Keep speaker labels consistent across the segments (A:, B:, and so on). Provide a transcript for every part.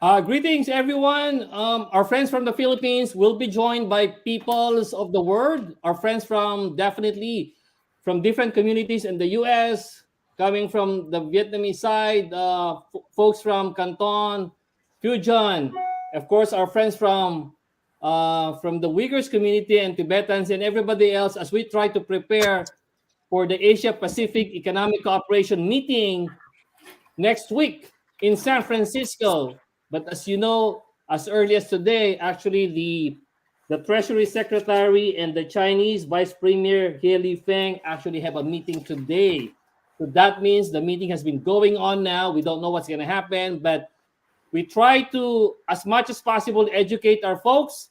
A: Greetings, everyone. Our friends from the Philippines will be joined by peoples of the world. Our friends from definitely from different communities in the U.S., coming from the Vietnamese side, folks from Canton, Fujian, of course, our friends from the Uyghurs community and Tibetans and everybody else as we try to prepare for the Asia Pacific Economic Cooperation meeting next week in San Francisco. But as you know, as early as today, actually the Treasury Secretary and the Chinese Vice Premier He Feng actually have a meeting today. So that means the meeting has been going on now. We don't know what's going to happen, but we try to, as much as possible, educate our folks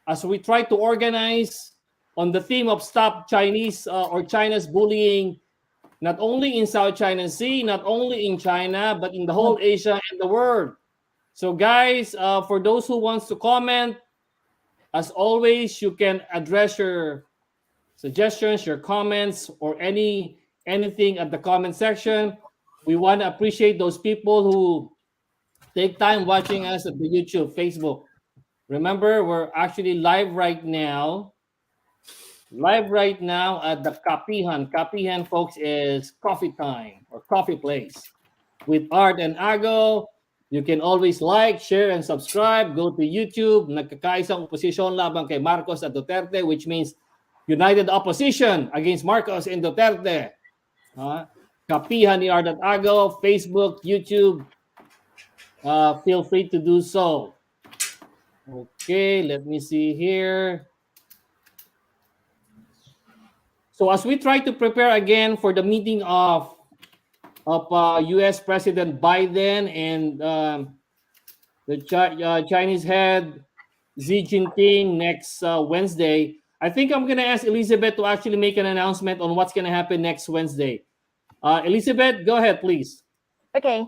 A: as we try to organize on the theme of stop Chinese or China's bullying not only in South China Sea, not only in China, but in the whole Asia and the world. So, guys, for those who wants to comment, as always, you can address your suggestions, your comments, or anything at the comment section. We want to appreciate those people who take time watching us at the YouTube, Facebook. Remember, we're actually live right now at the Kapihan. Kapihan, folks, is coffee time or coffee place with Art and Ago. You can always like, share, and subscribe. Go to YouTube. Nagkakaisang oposisyon laban kay Marcos at Duterte, which means united opposition against Marcos and Duterte. Kapihan ni Art and Ago, Facebook, YouTube. Feel free to do so. Okay, let me see here. So as we try to prepare again for the meeting of U.S. President Biden and the Chinese head Xi Jinping next Wednesday, I think I'm going to ask Elizabeth to actually make an announcement on what's going to happen next Wednesday. Elizabeth, go ahead, please.
B: Okay.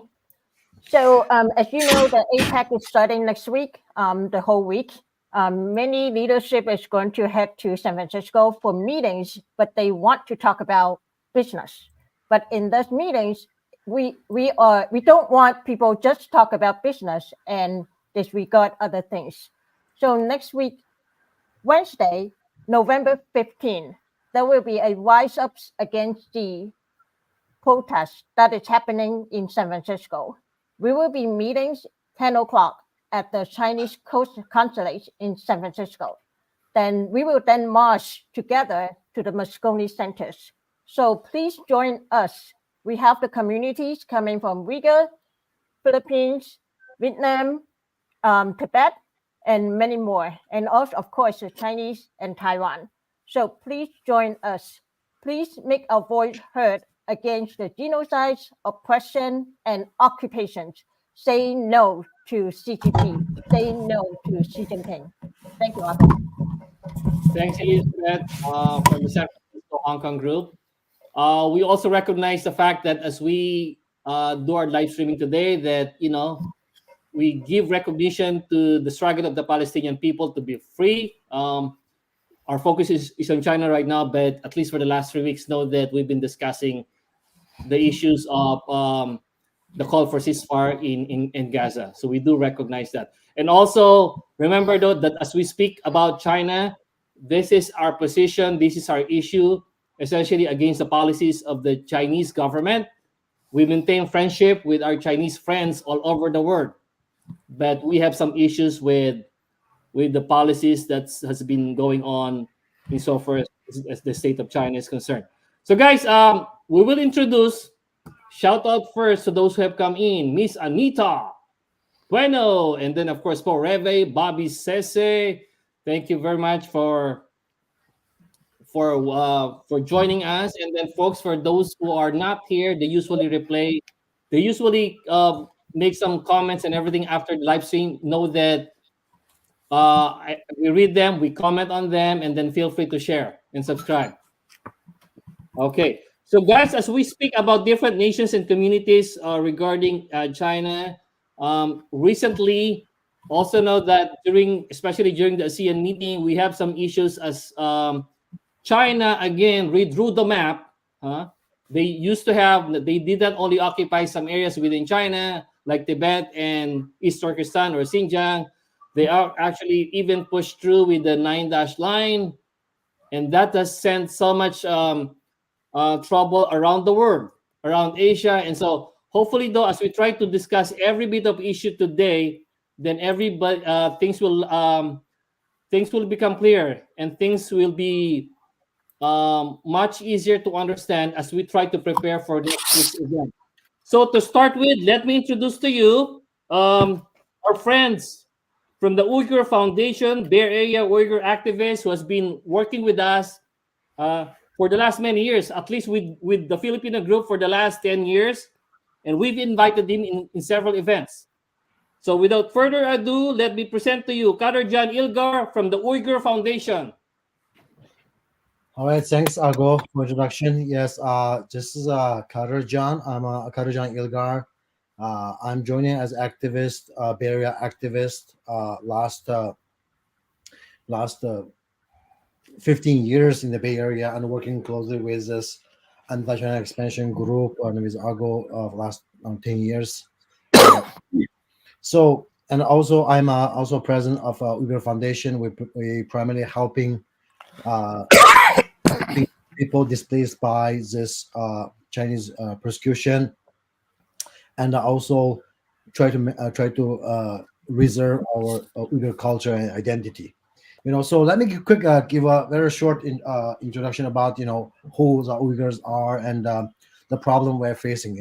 B: So as you know, the APEC is starting next week, the whole week. Many leadership is going to head to San Francisco for meetings, but they want to talk about business. But in those meetings, we don't want people just talk about business and disregard other things. So next week, Wednesday, November 15, there will be a rise up against the protest that is happening in San Francisco. We will be meetings 10 o'clock at the Chinese consulate in San Francisco. Then we will then march together to the Moscone centers. So please join us. We have the communities coming from Uyghur, Philippines, Vietnam, Tibet, and many more. And also, of course, the Chinese and Taiwan. So please join us. Please make our voice heard against the genocides, oppression, and occupations. Say no to CCP. Say no to Xi Jinping. Thank you, Arthur.
A: Thanks, Elizabeth, from the San Francisco Hong Kong group. We also recognize the fact that as we do our live streaming today, that we give recognition to the struggle of the Palestinian people to be free. Our focus is on China right now, but at least for the last 3 weeks, know that we've been discussing the issues of the call for ceasefire in Gaza. So we do recognize that. And also remember, though, that as we speak about China, this is our position, this is our issue, essentially against the policies of the Chinese government. We maintain friendship with our Chinese friends all over the world, but we have some issues with the policies that has been going on insofar as the state of China is concerned. So guys, we will introduce, shout out first to those who have come in, Miss Anita Bueno, and then of course Paul Reve, Bobby Sese. Thank you very much for joining us. And then folks, for those who are not here, they usually make some comments and everything after the live stream. Know that we read them, we comment on them, and then feel free to share and subscribe. Okay, so guys, as we speak about different nations and communities regarding China, recently, also know that especially during the ASEAN meeting, we have some issues as China again redrew the map. They did not only occupy some areas within China, like Tibet and East Turkestan or Xinjiang. They are actually even pushed through with the nine dash line, and that has sent so much trouble around the world, around Asia. And so, hopefully, though, as we try to discuss every bit of issue today, then everybody things will become clear and things will be much easier to understand as we try to prepare for next week's event. So to start with, let me introduce to you our friends from the Uyghur Foundation, Bay Area Uyghur activist who has been working with us for the last many years, at least with the Filipino group for the last 10 years. And we've invited him in several events. So without further ado, let me present to you Kader Jan Ilgar from the Uyghur Foundation.
C: All right, thanks, Ago, for introduction. Yes, this is Kader Jan. I'm Kader Jan Ilgar. I'm joining as activist, Bay Area activist. Last 15 years in the Bay Area and working closely with this anti-China expansion group and with Ago of last 10 years. So, and also I'm also president of Uyghur Foundation. We primarily helping uh, people displaced by this Chinese persecution, and also try to reserve our Uyghur culture and identity. So let me give a very short introduction about who the Uyghurs are and the problem we're facing.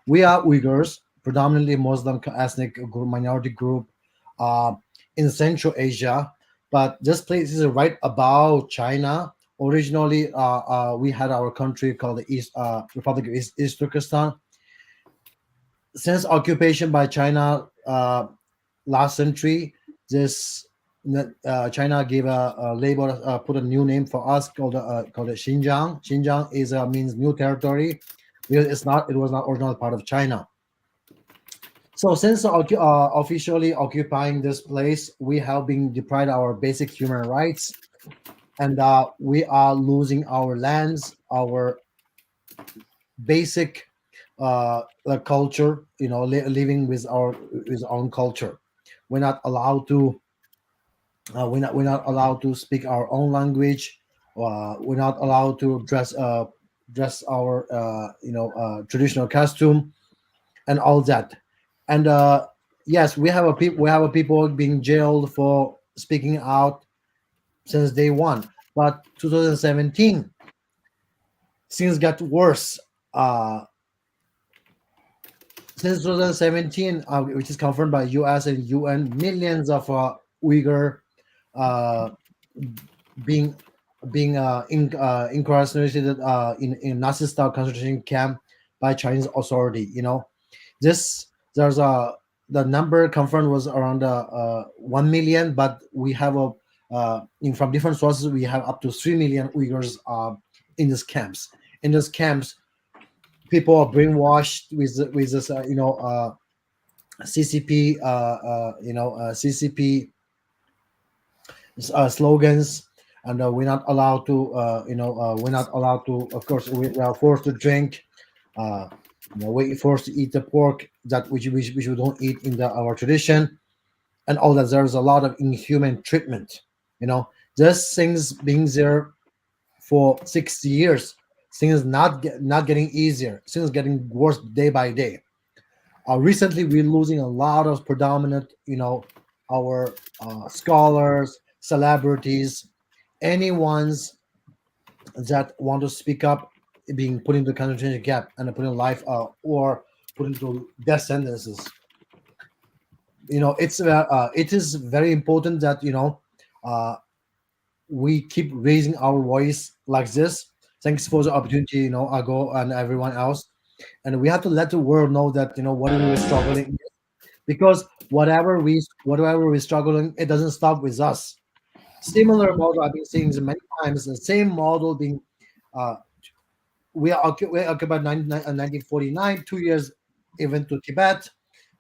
C: We are Uyghurs, predominantly Muslim ethnic group, minority group uh, in Central Asia, but this place is right about China. Originally, we had our country called the East Republic of East Turkestan. Since occupation by China last century, this China gave a label, put a new name for us called it Xinjiang. Xinjiang is means new territory because it was not originally part of China. So since officially occupying this place, we have been deprived our basic human rights, and we are losing our lands, our basic culture. Living with our own culture. We're not allowed to. We're not allowed to speak our own language. We're not allowed to dress our traditional costume and all that. And yes, we have a people being jailed for speaking out since day one. But 2017 things got worse. Since 2017, which is confirmed by U.S. and UN, millions of Uyghur uh, being incarcerated in Nazi-style concentration camp by Chinese authority. This there's a the number confirmed was around 1 million, but we have from different sources we have up to 3 million Uyghurs in these camps. In these camps, people are brainwashed with this CCP CCP slogans, and we're not allowed to. Of course, we are forced to drink. We're forced to eat the pork that which we don't eat in our tradition, and all that. There's a lot of inhuman treatment. Just things being there for 60 years. Things not getting easier. Things getting worse day by day. Recently, we're losing a lot of predominant, our scholars, celebrities, anyone's that want to speak up, being put into concentration camp and put in life or put into death sentences. It is very important that uh, we keep raising our voice like this. Thanks for the opportunity, Ago and everyone else. And we have to let the world know that whatever we're struggling, because whatever we're struggling, it doesn't stop with us. Similar model I've been seeing many times. The same model being, uh, we occupied 1949, 2 years even to Tibet.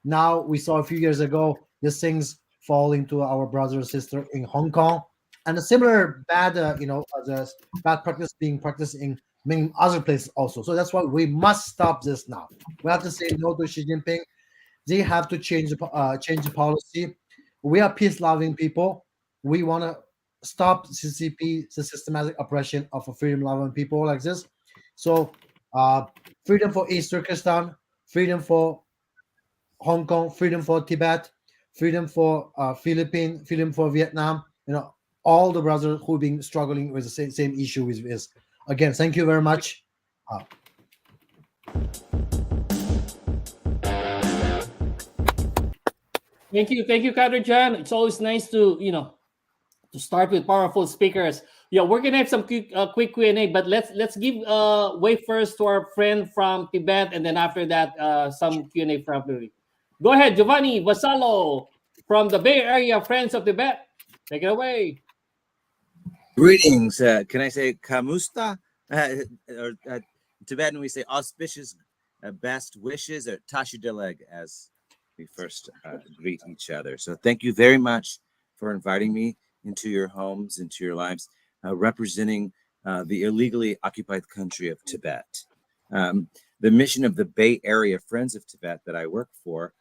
C: Now we saw a few years ago these things fall into our brother and sister in Hong Kong, and a similar bad, the bad practice being practiced in many other places also. So that's why we must stop this now. We have to say no to Xi Jinping. They have to change the policy. We are peace-loving people. We want to stop CCP, the systematic oppression of a freedom-loving people like this. So, uh, freedom for East Turkestan, freedom for Hong Kong, freedom for Tibet, freedom for Philippines, freedom for Vietnam. All the brothers who've been struggling with the same issue with this. Again, thank you very much. Uh,
A: Thank you, Kader Jan. It's always nice to to start with powerful speakers. Yeah, we're gonna have some quick Q&A, but let's give way first to our friend from Tibet, and then after that, some Q&A from Peru. Go ahead, Giovanni Vassallo from the Bay Area Friends of Tibet. Take it away.
D: Greetings. Can I say kamusta? Or Tibetan, we say auspicious best wishes, or tashideleg, as we first greet each other. So thank you very much for inviting me into your homes, into your lives, representing the illegally occupied country of Tibet. The mission of the Bay Area Friends of Tibet that I work for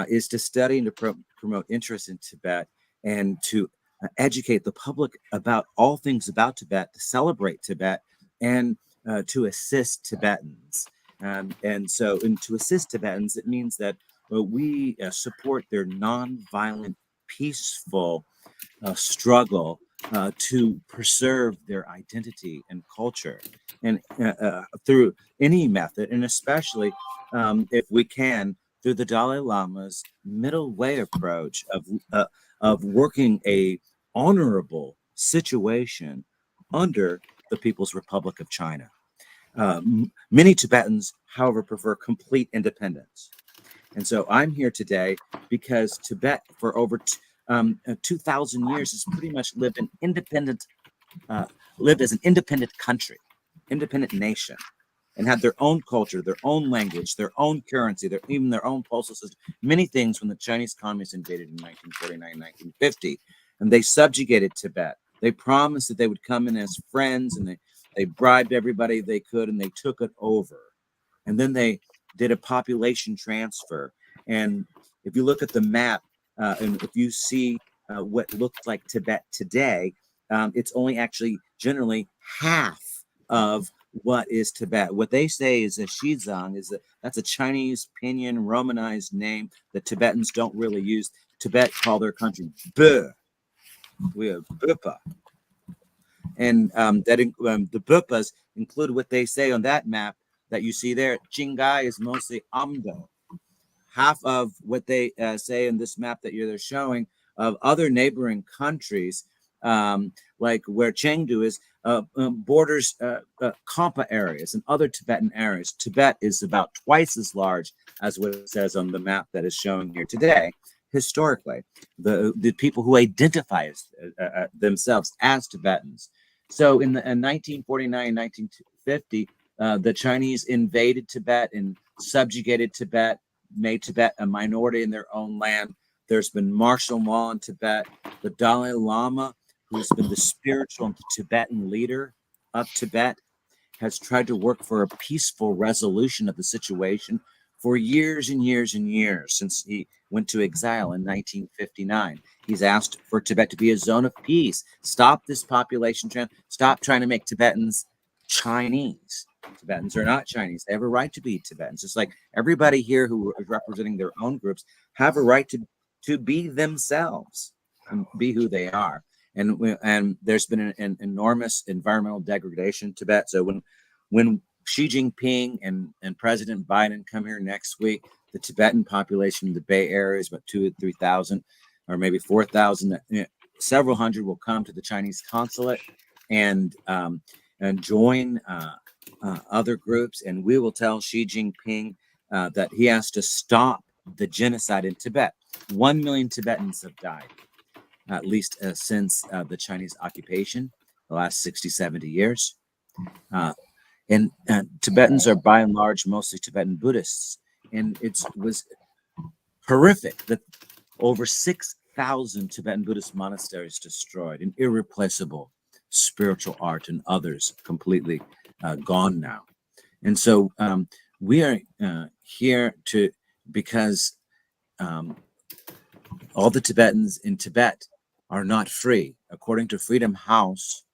D: is to study and to promote interest in Tibet, and to educate the public about all things about Tibet, to celebrate Tibet, and to assist Tibetans. And to assist Tibetans, it means that we support their nonviolent, peaceful struggle to preserve their identity and culture, and through any method, and especially if we can, through the Dalai Lama's middle way approach of working a honorable situation under the People's Republic of China. Many Tibetans, however, prefer complete independence. And so I'm here today because Tibet, for over 2,000 years, has pretty much lived as an independent country, independent nation, and had their own culture, their own language, their own currency, even their own postal system, many things when the Chinese communists invaded in 1949, 1950, and they subjugated Tibet. They promised that they would come in as friends, and they bribed everybody they could, and they took it over. And then they did a population transfer. And if you look at the map, and if you see what looks like Tibet today, it's only actually generally half of what is Tibet. What they say is a Xizang, that's a Chinese pinyin Romanized name that Tibetans don't really use. Tibet call their country Be. We have Bupa. And the Bupas include what they say on that map that you see there. Qinghai is mostly Amdo. Half of what they say in this map that they're showing of other neighboring countries, like where Chengdu is, borders Kampa areas and other Tibetan areas. Tibet is about twice as large as what it says on the map that is showing here today. Historically, the people who identify as, themselves as Tibetans. So in 1949, 1950, the Chinese invaded Tibet and subjugated Tibet, made Tibet a minority in their own land. There's been martial law in Tibet. The Dalai Lama, who's been the spiritual and Tibetan leader of Tibet, has tried to work for a peaceful resolution of the situation for years and years and years, since he went to exile in 1959. He's asked for Tibet to be a zone of peace. Stop this population trend. Stop trying to make Tibetans Chinese. Tibetans are not Chinese. They have a right to be Tibetans. It's like everybody here who is representing their own groups have a right to be themselves and be who they are. And there's been an enormous environmental degradation in Tibet. So when Xi Jinping and President Biden come here next week, the Tibetan population in the Bay Area is about 2,000 or 3,000, or maybe 4,000. Several hundred will come to the Chinese consulate and join other groups, and we will tell Xi Jinping that he has to stop the genocide in Tibet. 1 million Tibetans have died, at least since the Chinese occupation, the last 60, 70 years. And Tibetans are by and large mostly Tibetan Buddhists. And it was horrific that over 6,000 Tibetan Buddhist monasteries destroyed, and irreplaceable spiritual art and others completely gone now. And so we are here because all the Tibetans in Tibet are not free. According to Freedom House,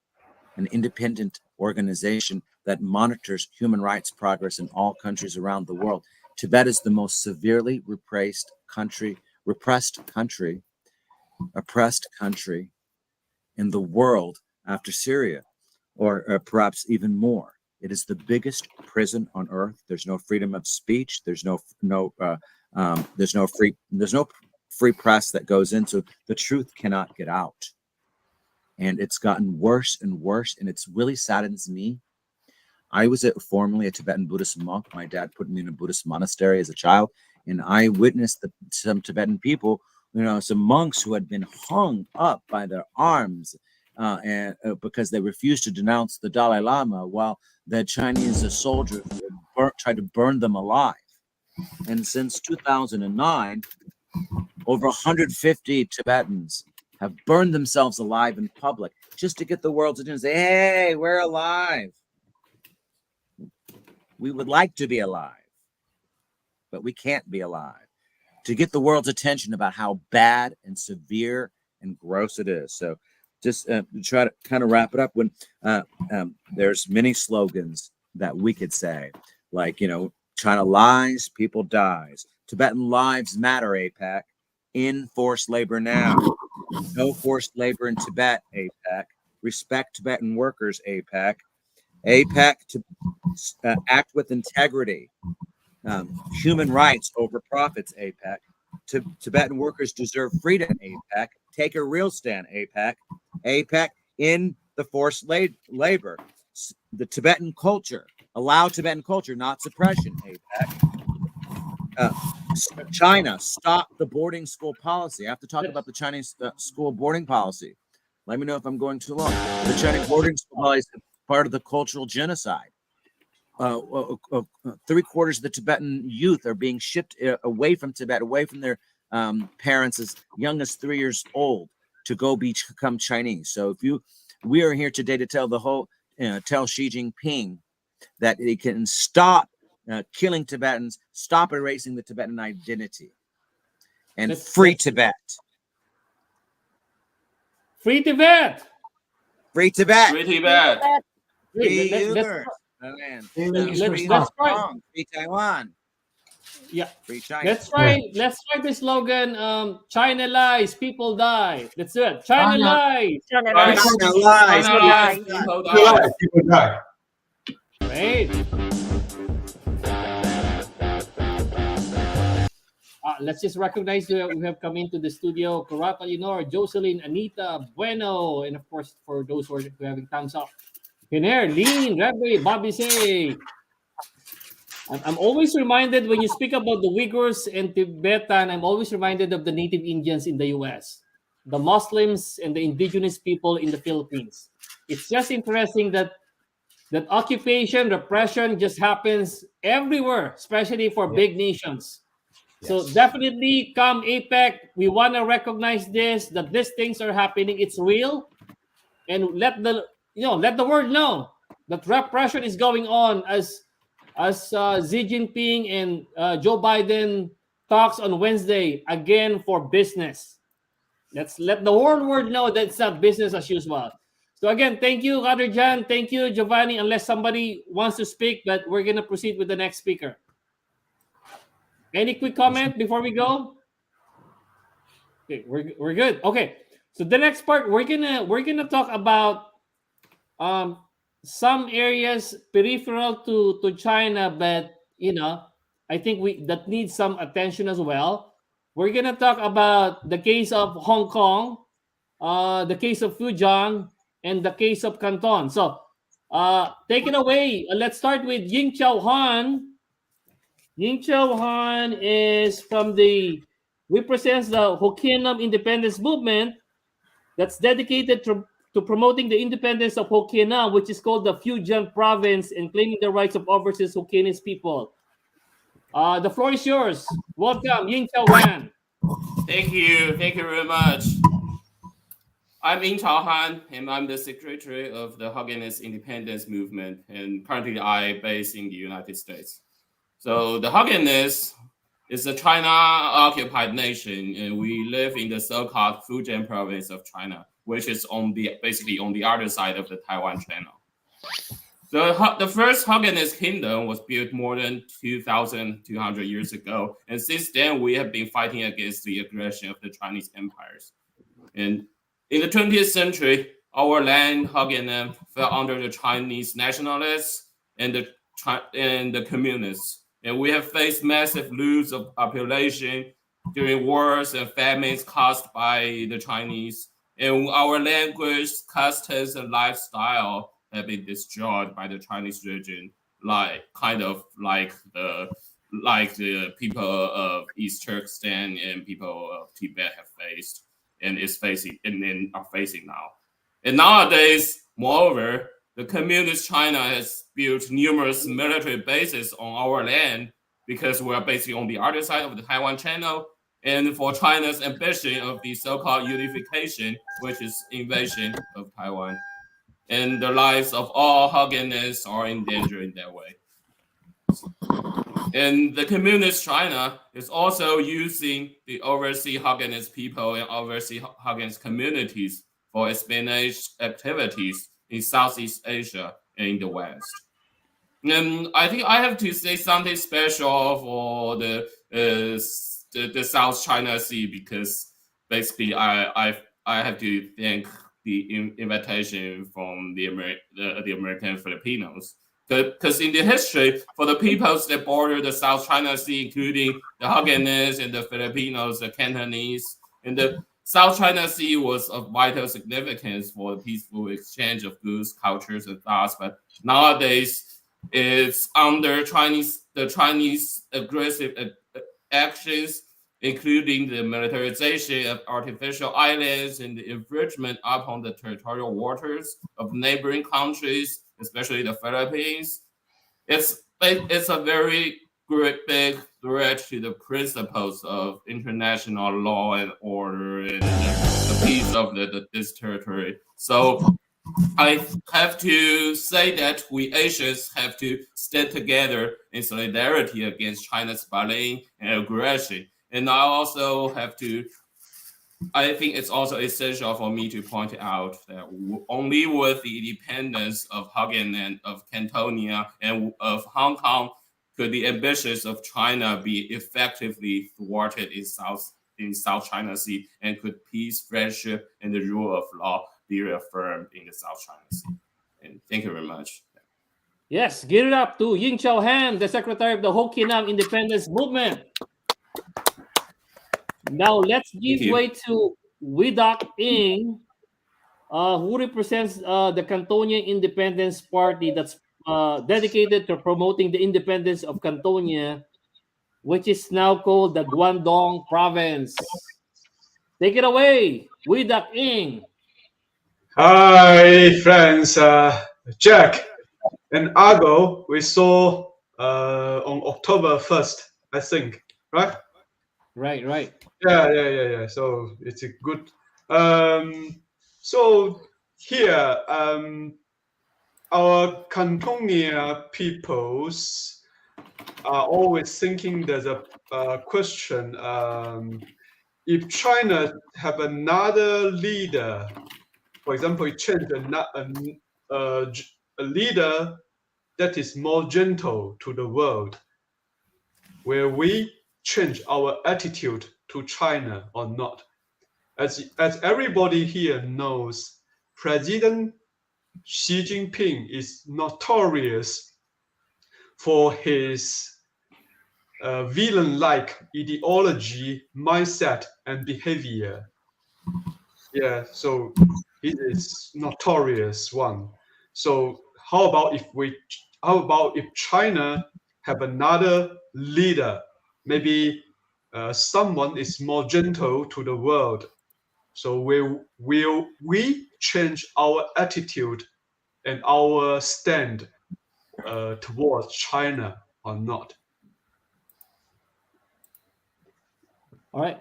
D: an independent organization that monitors human rights progress in all countries around the world, Tibet is the most severely oppressed country in the world after Syria, or perhaps even more. It is the biggest prison on earth. There's no freedom of speech. There's no free press that goes in, so the truth cannot get out. And it's gotten worse and worse, and it's really saddens me. I was formerly a Tibetan Buddhist monk. My dad put me in a Buddhist monastery as a child, and I witnessed some Tibetan people, some monks who had been hung up by their arms because they refused to denounce the Dalai Lama, while the Chinese soldiers tried to burn them alive. And since 2009, over 150 Tibetans have burned themselves alive in public just to get the world's attention. Say, hey, we're alive. We would like to be alive, but we can't be alive. To get the world's attention about how bad and severe and gross it is. So just try to kind of wrap it up. When there's many slogans that we could say, like, China lies, people dies. Tibetan lives matter, APAC. In forced labor now. No forced labor in Tibet, APAC. Respect Tibetan workers, APAC. APAC to act with integrity. Human rights over profits, APAC. Tibetan workers deserve freedom, APAC. Take a real stand, APAC. APAC in the forced labor. The Tibetan culture. Allow Tibetan culture, not suppression, APAC. China, stop the boarding school policy. I have to talk about the Chinese school boarding policy. Let me know if I'm going too long. The Chinese boarding school policy is part of the cultural genocide. 3/4 of the Tibetan youth are being shipped away from Tibet, away from their parents as young as 3 years old to go become Chinese. So we are here today to tell tell Xi Jinping that he can stop killing Tibetans, stop erasing the Tibetan identity, and free Tibet.
A: Free Tibet.
D: Free Tibet.
E: Free Tibet.
D: Free
A: Let's try.
D: Free Taiwan.
A: Yeah.
D: Free China.
A: Let's try the slogan. China lies, people die. That's it. China lies.
B: China
E: Right.
B: lies.
D: China lies.
E: China lies, people die.
F: People die.
A: Great. Let's just recognize we have come into the studio. Karapa Leonor, Jocelyn, Anita, Bueno, and of course for those who are having thumbs up. Hiner, Lean, Rabbi, Bobby say. I'm always reminded when you speak about the Uyghurs and Tibetan, I'm always reminded of the native Indians in the US, the Muslims and the indigenous people in the Philippines. It's just interesting that occupation, repression just happens everywhere, especially for big nations. So definitely come APEC, we want to recognize that these things are happening. It's real, and let the world know that repression is going on as Xi Jinping and Joe Biden talks on Wednesday again for business. Let's let the whole world know that it's not business as usual. So again, thank you, Kader Jan. Thank you, Giovanni. Unless somebody wants to speak, but we're gonna proceed with the next speaker. Any quick comment before we go? Okay, we're good. Okay, so the next part we're gonna talk about some areas peripheral to China, but I think that needs some attention as well. We're gonna talk about the case of Hong Kong, the case of Fujian, and the case of Canton. So take it away. Let's start with Ying Chao Han. Ying Chao Han represents the Hokkien Independence Movement that's dedicated to promoting the independence of Hokkien, which is called the Fujian province, and claiming the rights of overseas Hokkien people. The floor is yours. Welcome, Ying Chao Han.
E: Thank you very much. I'm Ying Chao Han, and I'm the secretary of the Hokkien Independence Movement, and currently I based in the United States. So the Hokkien is a China-occupied nation, and we live in the so-called Fujian province of China, which is basically on the other side of the Taiwan Channel. The first Hogganist kingdom was built more than 2,200 years ago, and since then we have been fighting against the aggression of the Chinese empires. And in the 20th century, our land, Hogganen, fell under the Chinese nationalists and the communists. And we have faced massive loss of population during wars and famines caused by the Chinese. And our language, customs, and lifestyle have been destroyed by the Chinese regime, like the people of East Turkestan and people of Tibet have faced and are facing now. And nowadays, moreover, the communist China has built numerous military bases on our land because we are basically on the other side of the Taiwan Channel, and for China's ambition of the so-called unification, which is invasion of Taiwan. And the lives of all Hogganists are in danger in that way. And the communist China is also using the overseas Hogganist people and overseas Hogganist communities for espionage activities in Southeast Asia and in the West. And I think I have to say something special for the South China Sea, because basically I have to thank the invitation from the American Filipinos. Because in the history, for the peoples that border the South China Sea, including the Hogganese and the Filipinos, the Cantonese, and the South China Sea was of vital significance for the peaceful exchange of goods, cultures, and thoughts. But nowadays, it's under the Chinese aggressive actions, including the militarization of artificial islands and the infringement upon the territorial waters of neighboring countries, especially the Philippines. It's a very big threat to the principles of international law and order and the peace of this territory. So I have to say that we Asians have to stand together in solidarity against China's bullying and aggression. And I think it's also essential for me to point out that only with the independence of Hoggan and of Cantonia and of Hong Kong could the ambitions of China be effectively thwarted in South China Sea, and could peace, friendship, and the rule of law be reaffirmed in the South China Sea. And thank you very much.
A: Yes, give it up to Ying Chao Han, the secretary of the Hokkien Independence Movement. Now let's give way to Widak Ing, who represents the Cantonia Independence Party that's dedicated to promoting the independence of Cantonia, which is now called the Guangdong Province. Take it away, Widak Ing.
F: Hi, friends. Jack and Argo, we saw on October 1st, I think, right?
A: Right.
F: Yeah. So it's a good. So here, our Cantonia peoples are always thinking there's a question. If China have another leader, for example, it change a leader that is more gentle to the world, will we change our attitude to China or not? As everybody here knows, President Xi Jinping is notorious for his villain-like ideology, mindset, and behavior. Yeah, so he is notorious one. So how about if China have another leader, maybe someone is more gentle to the world? So will we change our attitude and our stand towards China or not?
A: All right.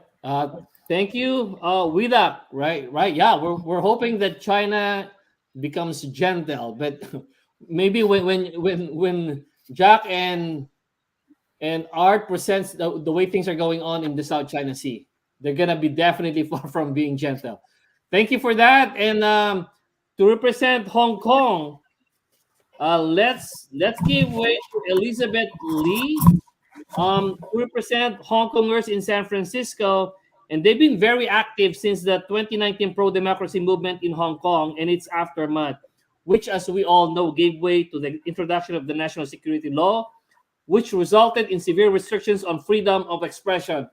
A: Thank you, Widak. Right. Yeah, we're hoping that China becomes gentle, but maybe when Jack and and art presents the way things are going on in the South China Sea. They're gonna be definitely far from being gentle. Thank you for that. And to represent Hong Kong, let's give way to Elizabeth Lee, who represent Hong Kongers in San Francisco, and they've been very active since the 2019 pro-democracy movement in Hong Kong and its aftermath, which, as we all know, gave way to the introduction of the national security law, which resulted in severe restrictions on freedom of expression.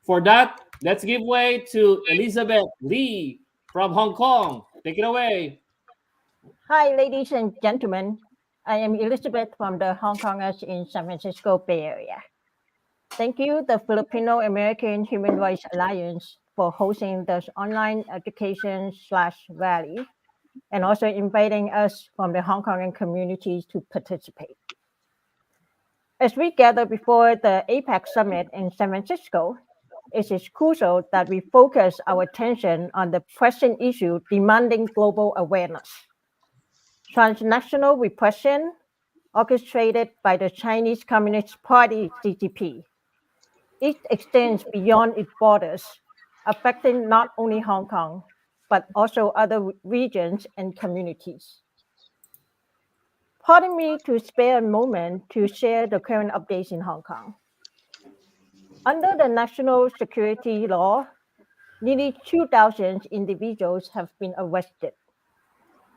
A: For that, let's give way to Elizabeth Lee from Hong Kong. Take it away.
B: Hi, ladies and gentlemen. I am Elizabeth from the Hong Kongers in San Francisco Bay Area. Thank you, the Filipino American Human Rights Alliance, for hosting this online education/rally and also inviting us from the Hong Kong communities to participate. As we gather before the APEC summit in San Francisco, it is crucial that we focus our attention on the pressing issue demanding global awareness. Transnational repression orchestrated by the Chinese Communist Party (CCP). It extends beyond its borders, affecting not only Hong Kong, but also other regions and communities. Pardon me to spare a moment to share the current updates in Hong Kong. Under the national security law, nearly 2,000 individuals have been arrested.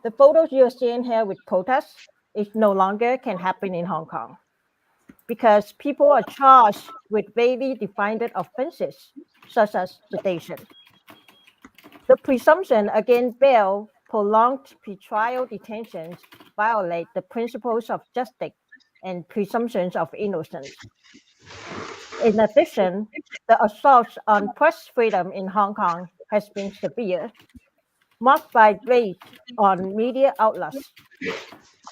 B: The photos you're seeing here with protests is no longer can happen in Hong Kong because people are charged with vaguely defined offenses such as sedition. The presumption against bail, prolonged pretrial detentions violate the principles of justice and presumptions of innocence. In addition, the assaults on press freedom in Hong Kong has been severe, marked by raids on media outlets,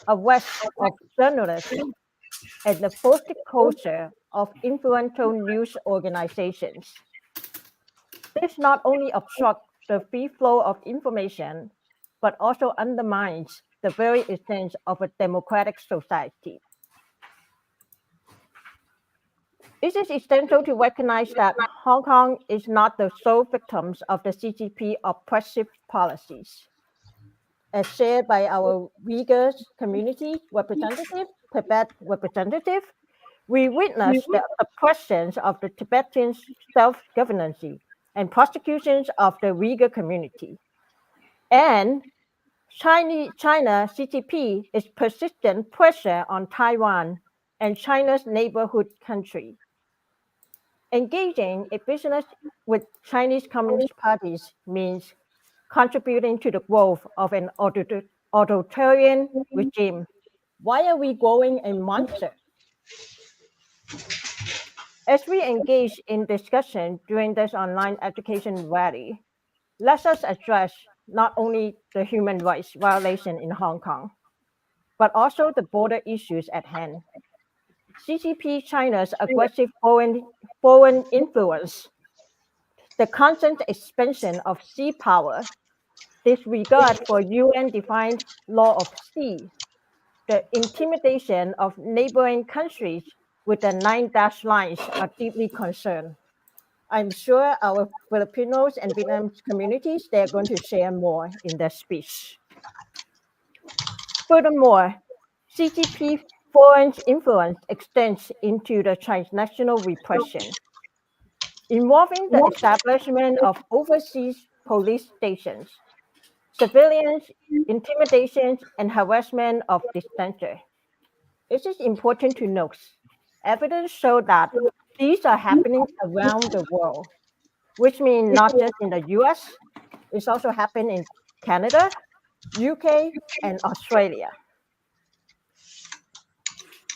B: arrest of journalists, and the forced closure of influential news organizations. This not only obstructs the free flow of information, but also undermines the very essence of a democratic society. It is essential to recognize that Hong Kong is not the sole victims of the CCP oppressive policies. As shared by our Uyghur community representative, Tibet representative, we witnessed the oppressions of the Tibetan self-governance and prosecutions of the Uyghur community. And China CCP is persistent pressure on Taiwan and China's neighborhood country. Engaging a business with Chinese Communist parties means contributing to the growth of an authoritarian regime. Why are we growing a monster? As we engage in discussion during this online education rally, let us address not only the human rights violation in Hong Kong, but also the border issues at hand. CCP China's aggressive foreign influence, the constant expansion of sea power, disregard for UN-defined law of sea, the intimidation of neighboring countries with the 9 dash lines are deeply concerned. I'm sure our Filipinos and Vietnamese communities, they're going to share more in their speech. Furthermore, CCP foreign influence extends into the transnational repression, involving the establishment of overseas police stations, surveillance, intimidation, and harassment of dissenters. It is important to note, evidence shows that these are happening around the world, which means not just in the US, it's also happening in Canada, UK, and Australia.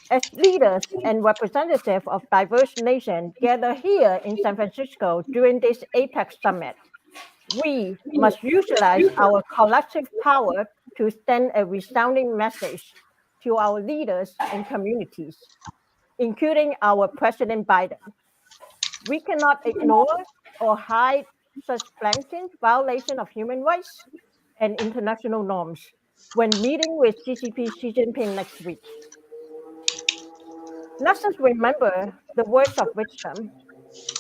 B: As leaders and representatives of diverse nations gather here in San Francisco during this APEC summit, we must utilize our collective power to send a resounding message to our leaders and communities, including our President Biden. We cannot ignore or hide such blatant violation of human rights and international norms when meeting with CCP Xi Jinping next week. Let us remember the words of wisdom.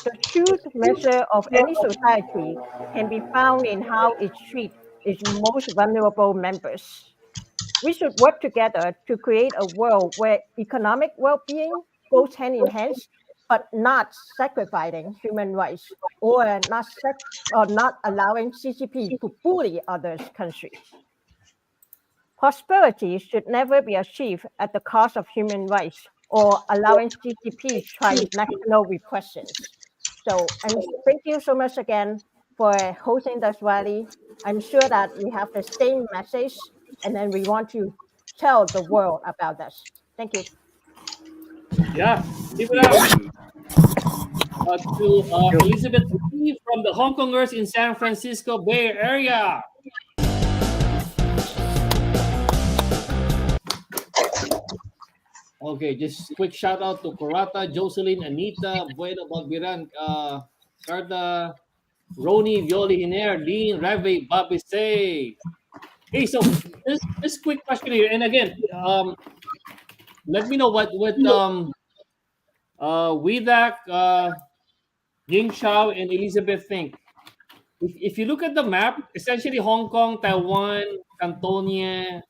B: The true measure of any society can be found in how it treats its most vulnerable members. We should work together to create a world where economic well-being goes hand in hand, but not sacrificing human rights or not allowing CCP to bully other countries. Prosperity should never be achieved at the cost of human rights or allowing CCP transnational repressions. So, and thank you so much again for hosting this rally. I'm sure that we have the same message, and then we want to tell the world about this. Thank you.
A: Yeah, give it up to Elizabeth Lee from the Hong Kongers in San Francisco Bay Area. Okay, just quick shout out to Corata, Jocelyn, Anita, Bueno Bagbiran, Carta, Roni, Violi Hiner, Dean, Rave, Bobby Say. Hey, so this quick question here, and again, let me know what Widak, Ying Shao, and Elizabeth think. If you look at the map, essentially Hong Kong, Taiwan, Cantonia,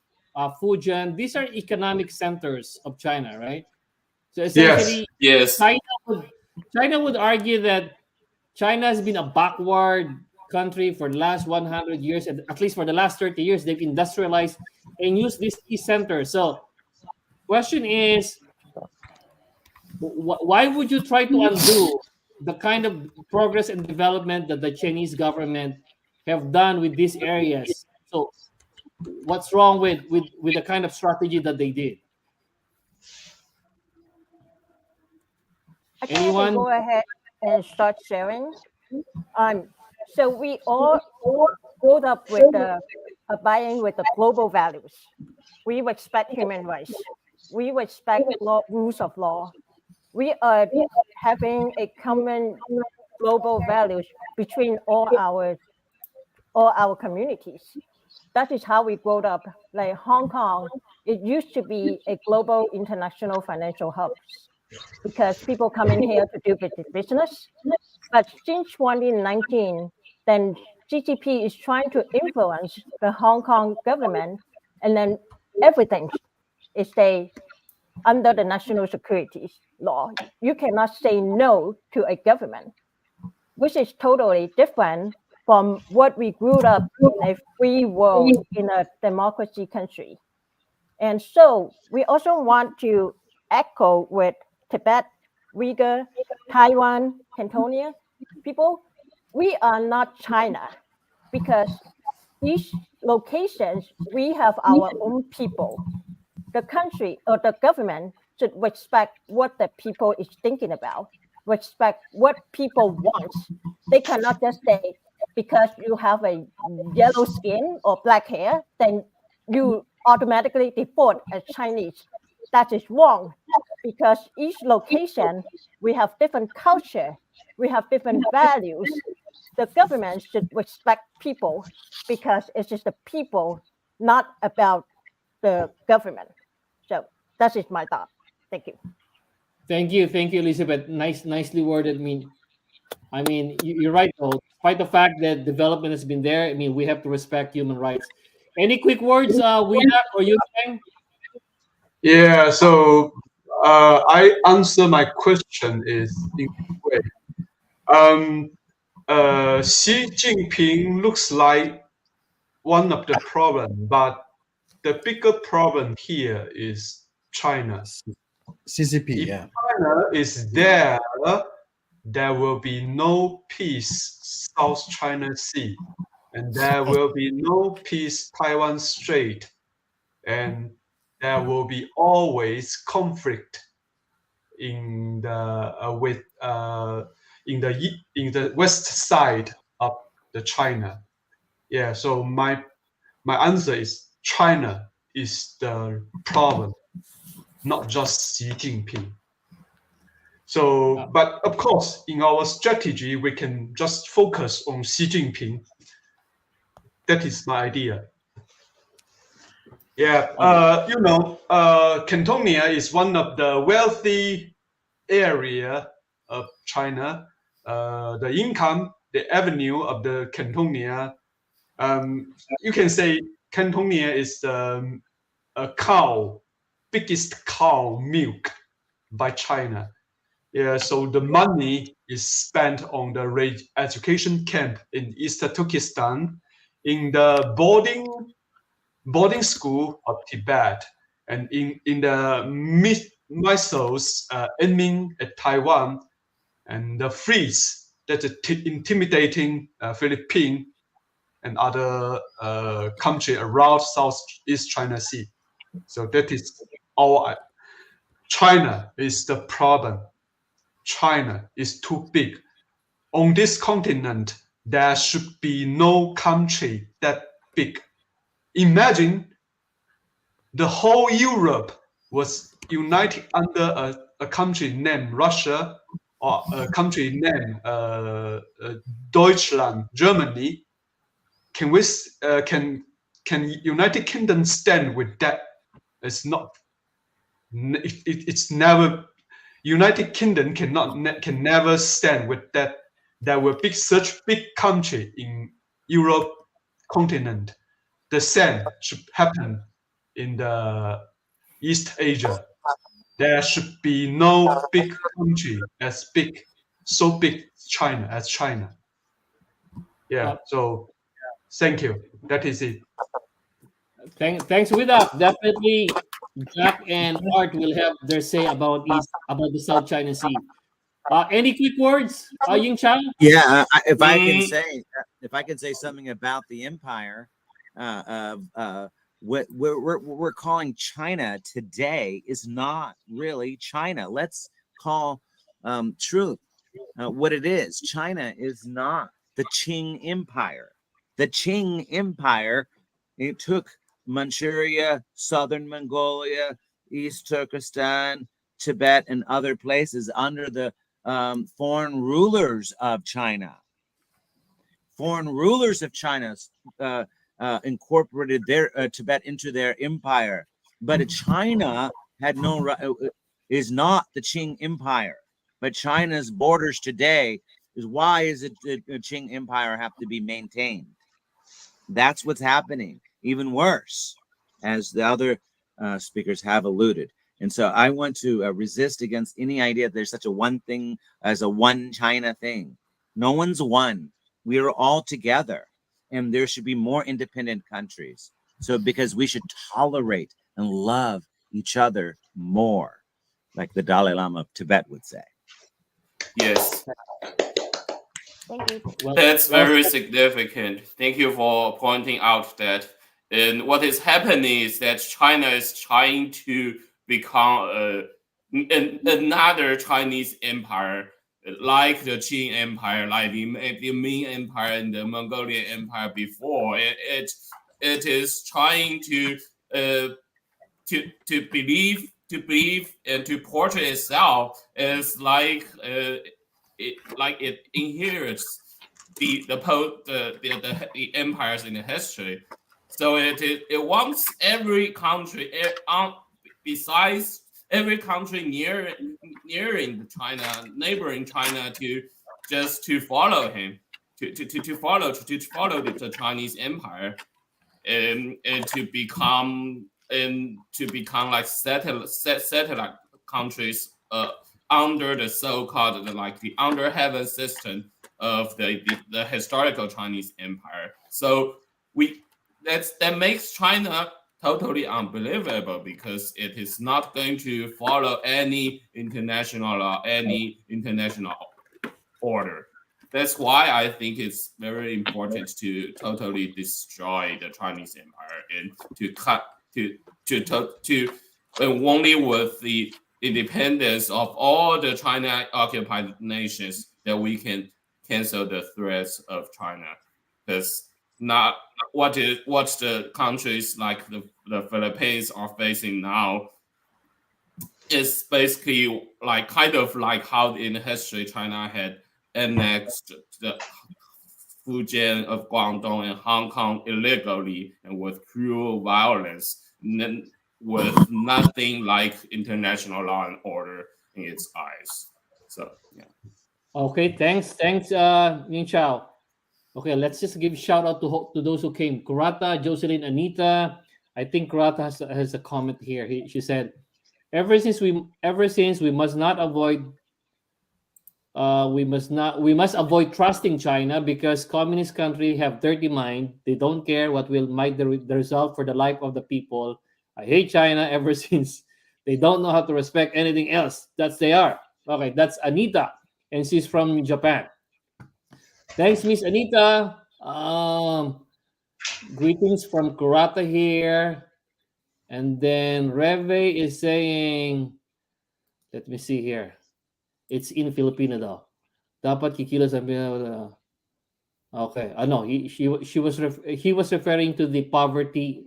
A: Fujian, these are economic centers of China, right? So essentially,
F: Yes.
E: Yes.
A: China would argue that China has been a backward country for the last 100 years, and at least for the last 30 years, they've industrialized and used these key centers. So, question is, why would you try to undo the kind of progress and development that the Chinese government have done with these areas? So, what's wrong with the kind of strategy that they did?
B: I can
A: Anyone?
B: go ahead and start sharing. So we all growed up with abiding with the global values. We respect human rights. We respect rules of law. We are having a common global values between all our communities. That is how we grew up. Like Hong Kong, it used to be a global international financial hub because people come in here to do business. But since 2019, then CCP is trying to influence the Hong Kong government, and then everything is stay under the national security law. You cannot say no to a government, which is totally different from what we grew up in a free world, in a democracy country. And so we also want to echo with Tibet, Uyghur, Taiwan, Cantonia people. We are not China because each locations, we have our own people. The country or the government should respect what the people is thinking about, respect what people want. They cannot just say, because you have a yellow skin or black hair, then you automatically default as Chinese. That is wrong because each location, we have different culture, we have different values. The government should respect people because it's just the people, not about the government. So that is my thought. Thank you.
A: Thank you, Elizabeth. Nicely worded. I mean, you're right though. Despite the fact that development has been there, I mean, we have to respect human rights. Any quick words, Widak or you, Cheng?
F: Yeah, so I answer my question is in this way. Xi Jinping looks like one of the problem, but the bigger problem here is China.
C: CCP,
F: If
C: yeah.
F: China is there, there will be no peace South China Sea, and there will be no peace Taiwan Strait, and there will be always conflict in the west side of the China. Yeah, so my answer is China is the problem, not just Xi Jinping. So, but of course, in our strategy, we can just focus on Xi Jinping. That is my idea. Yeah, Cantonia is one of the wealthy area of China. The income, the avenue of the Cantonia, you can say Cantonia is a biggest cow milk by China. Yeah, so the money is spent on the education camp in East Turkestan, in the boarding school of Tibet, and in the missiles aiming at Taiwan, and the fleets that are intimidating Philippines and other country around Southeast China Sea. So that is all. China is the problem. China is too big. On this continent, there should be no country that big. Imagine the whole Europe was united under a country named Russia, or a country named Deutschland, Germany. Can we can United Kingdom stand with that? It's not. It's never. United Kingdom can never stand with that. There were such big country in Europe continent. The same should happen in the East Asia. There should be no big country so big China as China. Yeah. So thank you. That is it.
A: Thanks with that. Definitely, Jack and Art will have their say about the South China Sea. Any quick words, Ying Chang?
D: Yeah, if
E: Mm.
D: I can say something about the empire, what we're calling China today is not really China. Let's call truth what it is. China is not the Qing Empire. The Qing Empire, it took Manchuria, southern Mongolia, East Turkestan, Tibet, and other places under the foreign rulers of China. Foreign rulers of China incorporated their Tibet into their empire, but China had is not the Qing Empire. But China's borders today is why is it the Qing Empire have to be maintained? That's what's happening. Even worse, as the other speakers have alluded. And so I want to resist against any idea that there's such a one thing as a one China thing. No one's one. We are all together, and there should be more independent countries. So because we should tolerate and love each other more, like the Dalai Lama of Tibet would say.
E: Yes,
B: Thank you.
E: that's very significant. Thank you for pointing out that. And what is happening is that China is trying to become another Chinese empire, like the Qing Empire, like the Ming Empire and the Mongolian Empire before. It is trying to believe and to portray itself as like it inherits the empires in the history. So it wants every country besides every country nearing China, neighboring China, to follow him, to follow the Chinese empire, and to become like satellite countries under the so-called like the under heaven system of the historical Chinese empire. So that makes China totally unbelievable because it is not going to follow any international law, any international order. That's why I think it's very important to totally destroy the Chinese empire and to cut to only with the independence of all the China occupied nations that we can cancel the threats of China. Because not what the countries like the Philippines are facing now is basically like kind of like how in history China had annexed the Fujian of Guangdong and Hong Kong illegally and with cruel violence. with nothing like international law and order in its eyes. So yeah.
A: Okay, thanks, Ning Chao. Okay, let's just give shout out to those who came. Kurata, Jocelyn, Anita. I think Kurata has a comment here. She said, ever since we must not avoid we must avoid trusting China because communist country have dirty mind. They don't care what will might the result for the life of the people. I hate China ever since they don't know how to respect anything else. That's they are. Okay, that's Anita, and she's from Japan. Thanks, Miss Anita. Greetings from Kurata here. And then Reve is saying, let me see here. It's in Filipino daw. Dapat kikilos ang okay. No, he was referring to the poverty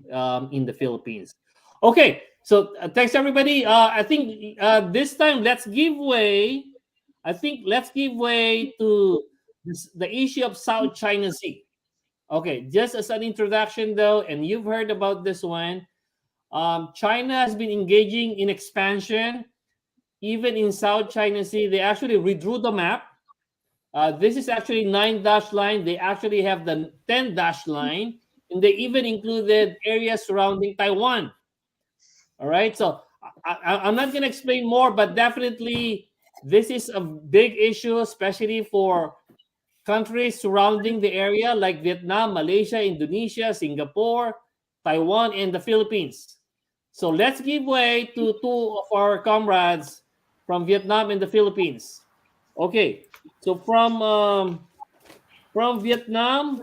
A: in the Philippines. Okay, so thanks everybody. I think this time let's give way. Let's give way to the issue of South China Sea. Okay, just as an introduction though, and you've heard about this one. China has been engaging in expansion, even in South China Sea. They actually redrew the map. This is actually 9-dash line. They actually have the 10-dash line, and they even included areas surrounding Taiwan. All right, so I'm not going to explain more, but definitely this is a big issue, especially for countries surrounding the area like Vietnam, Malaysia, Indonesia, Singapore, Taiwan, and the Philippines. So let's give way to two of our comrades from Vietnam and the Philippines. Okay, so from Vietnam,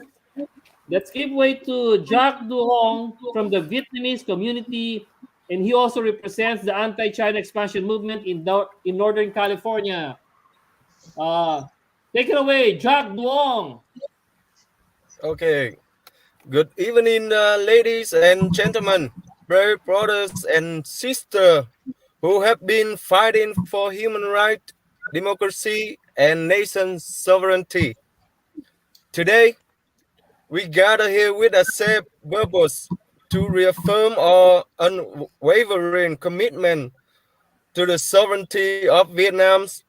A: let's give way to Jacques Duong from the Vietnamese community, and he also represents the anti-China expansion movement in Northern California. Take it away, Jacques Duong.
G: Okay. Good evening, ladies and gentlemen, brave brothers and sisters who have been fighting for human rights, democracy, and nation sovereignty. Today, we gather here with a safe purpose to reaffirm our unwavering commitment to the sovereignty of Vietnam's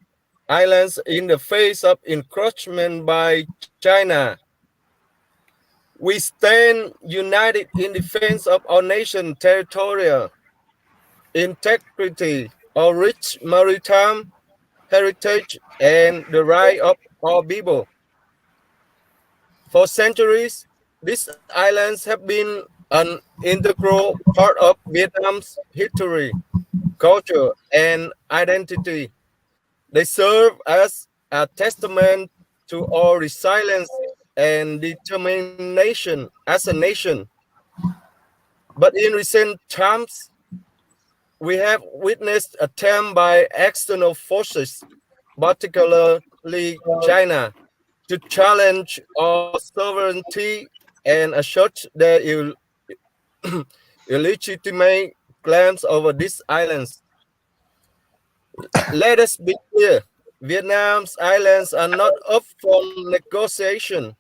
G: islands in the face of encroachment by China. We stand united in defense of our nation's territorial integrity, our rich maritime heritage, and the right of our people. For centuries, these islands have been an integral part of Vietnam's history, culture, and identity. They serve as a testament to our resilience and determination as a nation. But in recent times, we have witnessed attempts by external forces, particularly China, to challenge our sovereignty and assert their illegitimate claims over these islands. Let us be clear, Vietnam's islands are not up for negotiation.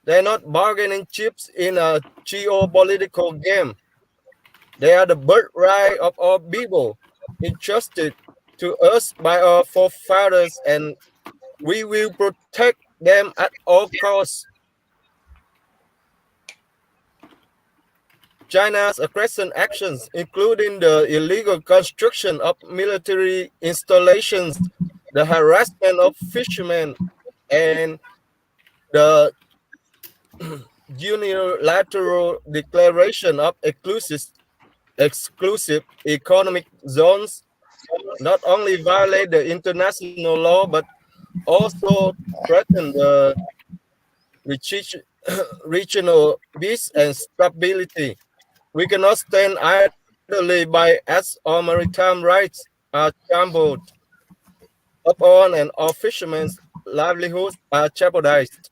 G: They're not bargaining chips in a geopolitical game. They are the birthright of our people, entrusted to us by our forefathers, and we will protect them at all costs. China's aggression actions, including the illegal construction of military installations, the harassment of fishermen, and the unilateral declaration of exclusive economic zones, not only violate the international law but also threaten the regional peace and stability. We cannot stand idly by as our maritime rights are trampled upon and our fishermen's livelihoods are jeopardized.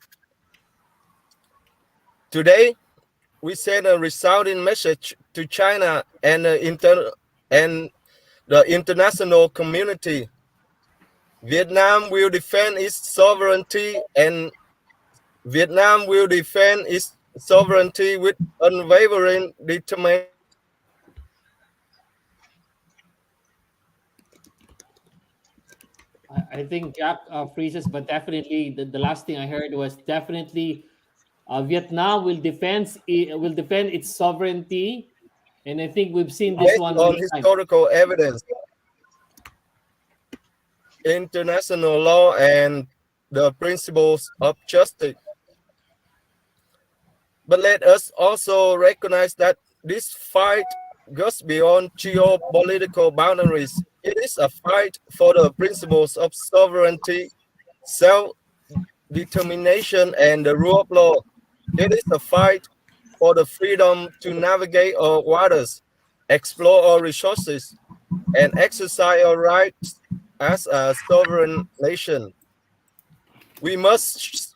G: Today, we send a resounding message to China and the international community. Vietnam will defend its sovereignty, and Vietnam will defend its sovereignty with unwavering
A: I think Jack freezes, but definitely the last thing I heard was definitely Vietnam will defend its sovereignty, and I think we've seen this
G: based
A: one
G: on
A: many times.
G: historical evidence, international law, and the principles of justice. But let us also recognize that this fight goes beyond geopolitical boundaries. It is a fight for the principles of sovereignty, self-determination, and the rule of law. It is a fight for the freedom to navigate our waters, explore our resources, and exercise our rights as a sovereign nation. We must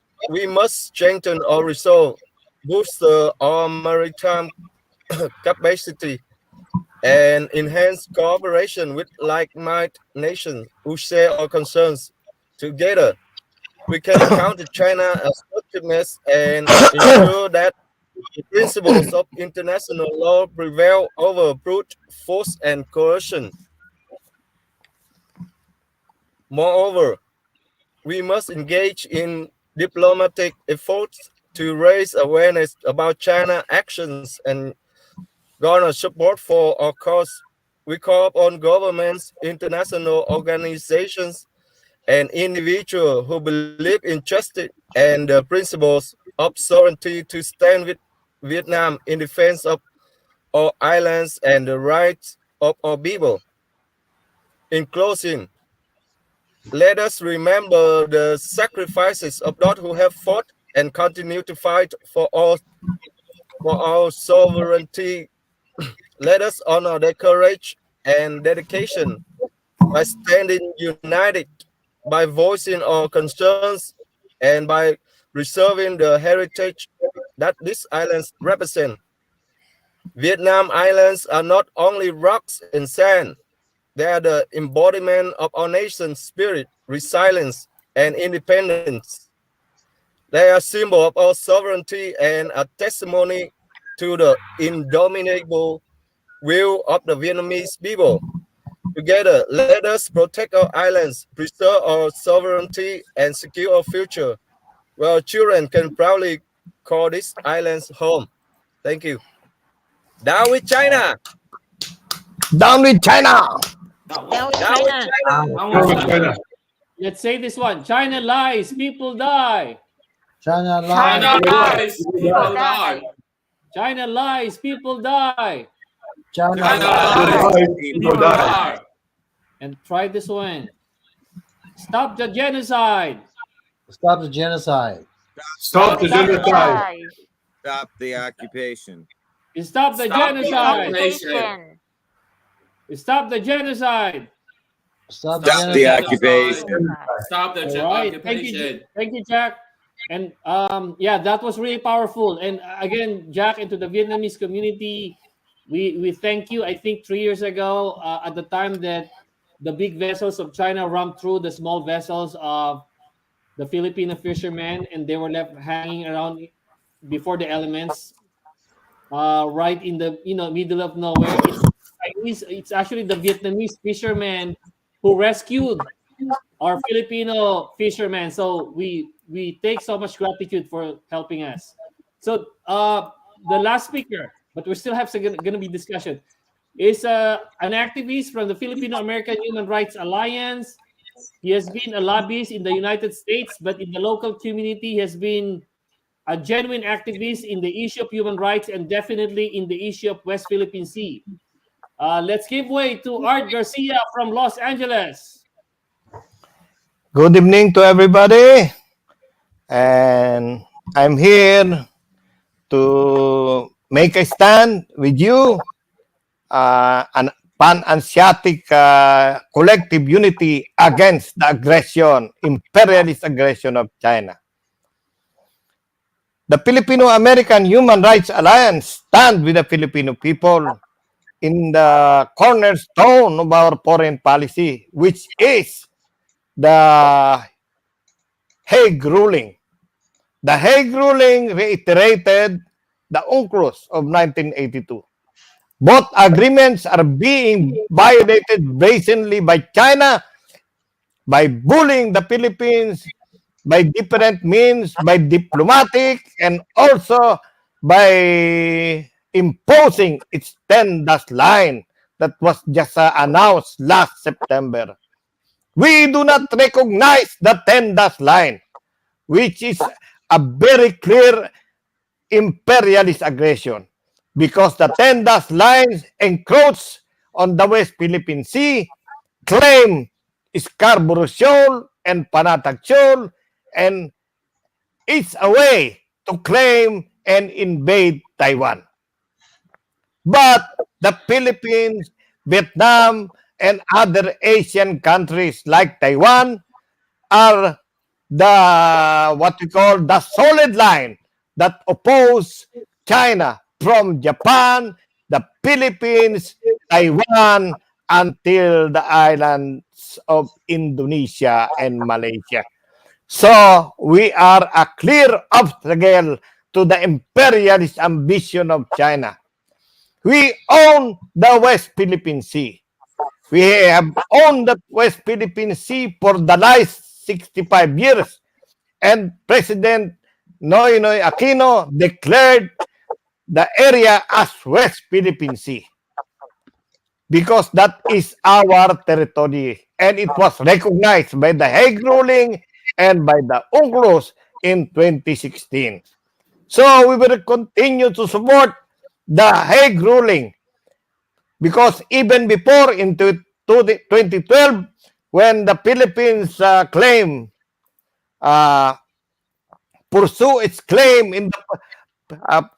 G: strengthen our resolve, boost our maritime capacity, and enhance cooperation with like-minded nations who share our concerns. Together, we can counter China's assertiveness and ensure that the principles of international law prevail over brute force and coercion. Moreover, we must engage in diplomatic efforts to raise awareness about China's actions and garner support for our cause. We call upon governments, international organizations, and individuals who believe in justice and the principles of sovereignty to stand with Vietnam in defense of our islands and the rights of our people. In closing, let us remember the sacrifices of those who have fought and continue to fight for our sovereignty. Let us honor their courage and dedication by standing united, by voicing our concerns, and by preserving the heritage that these islands represent. Vietnam Islands are not only rocks and sand, they are the embodiment of our nation's spirit, resilience, and independence. They are a symbol of our sovereignty and a testimony to the indomitable will of the Vietnamese people. Together, let us protect our islands, preserve our sovereignty, and secure our future, where our children can proudly call these islands home. Thank you. Down with China!
H: Down with China!
E: Now,
B: Down with
G: Down with
B: China.
G: China!
E: now
F: Down
E: we
F: with China.
A: Let's say this one: China lies, people die.
C: China
E: China
C: lies.
E: lies, people
B: die.
E: die.
A: China lies, people die.
C: China
E: China
C: lies.
E: lies,
F: People
E: people
F: die.
E: die.
A: And try this one: stop the genocide.
C: Stop the genocide.
F: Stop the genocide.
D: Stop the occupation.
A: Stop the
E: Stop the
A: genocide.
E: occupation.
A: Stop the genocide.
C: Stop the
D: Stop the
C: genocide.
D: occupation.
E: Stop the
A: All right. Thank
E: occupation.
A: you, Jack. And yeah, that was really powerful. And again, Jack, and to the Vietnamese community, we thank you. I think 3 years ago, at the time that the big vessels of China rammed through the small vessels of the Filipino fishermen, and they were left hanging around before the elements, right in the middle of nowhere. It's actually the Vietnamese fishermen who rescued our Filipino fishermen. So we take so much gratitude for helping us. So the last speaker, but we still have going to be discussion, is an activist from the Filipino American Human Rights Alliance. He has been a lobbyist in the United States, but in the local community, he has been a genuine activist in the issue of human rights and definitely in the issue of West Philippine Sea. Let's give way to Art Garcia from Los Angeles.
H: Good evening to everybody. And I'm here to make a stand with you, an pan-Asiatic collective unity against the imperialist aggression of China. The Filipino-American Human Rights Alliance stands with the Filipino people in the cornerstone of our foreign policy, which is the Hague ruling. The Hague ruling reiterated the UNCLOS of 1982. Both agreements are being violated blatantly by China by bullying the Philippines by different means, by diplomatic, and also by imposing its 10-dash line that was just announced last September. We do not recognize the 10-dash line, which is a very clear imperialist aggression, because the 10-dash lines encroach on the West Philippine Sea, claim Scarborough Shoal and Panatag Shoal, and it's a way to claim and invade Taiwan. But the Philippines, Vietnam, and other Asian countries like Taiwan are the what we call the solid line that oppose China from Japan, the Philippines, Taiwan, until the islands of Indonesia and Malaysia. So we are a clear obstacle to the imperialist ambition of China. We own the West Philippine Sea. We have owned the West Philippine Sea for the last 65 years. And President Noynoy Aquino declared the area as West Philippine Sea, because that is our territory. And it was recognized by the Hague ruling and by the UNCLOS in 2016. So we will continue to support the Hague ruling, because even before in 2012, when the Philippines pursue its claim in the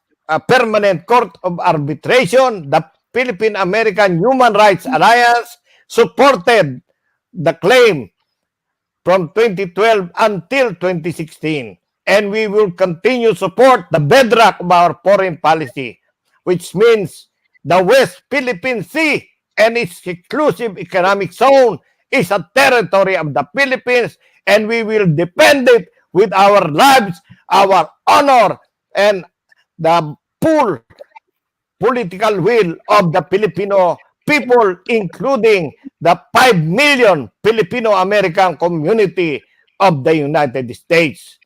H: Permanent Court of Arbitration, the Philippine-American Human Rights Alliance supported the claim from 2012 until 2016. And we will continue to support the bedrock of our foreign policy, which means the West Philippine Sea and its exclusive economic zone is a territory of the Philippines, and we will defend it with our lives, our honor, and the full political will of the Filipino people, including the 5 million Filipino-American community of the United States.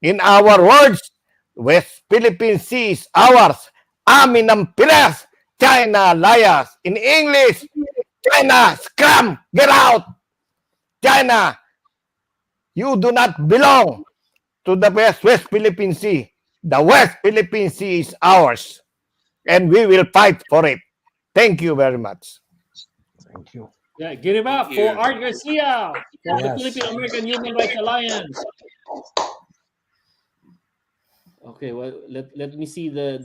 H: In our words, West Philippine Sea is ours. Amin ang Pilas, China liars. In English, China, scram, get out. China, you do not belong to the West Philippine Sea. The West Philippine Sea is ours, and we will fight for it. Thank you very much.
C: Thank you.
A: Yeah, give it up
E: Thank
A: for
E: you.
A: Art Garcia from the
C: Yes.
A: Philippine American Human Rights Alliance. Okay, well, let me see the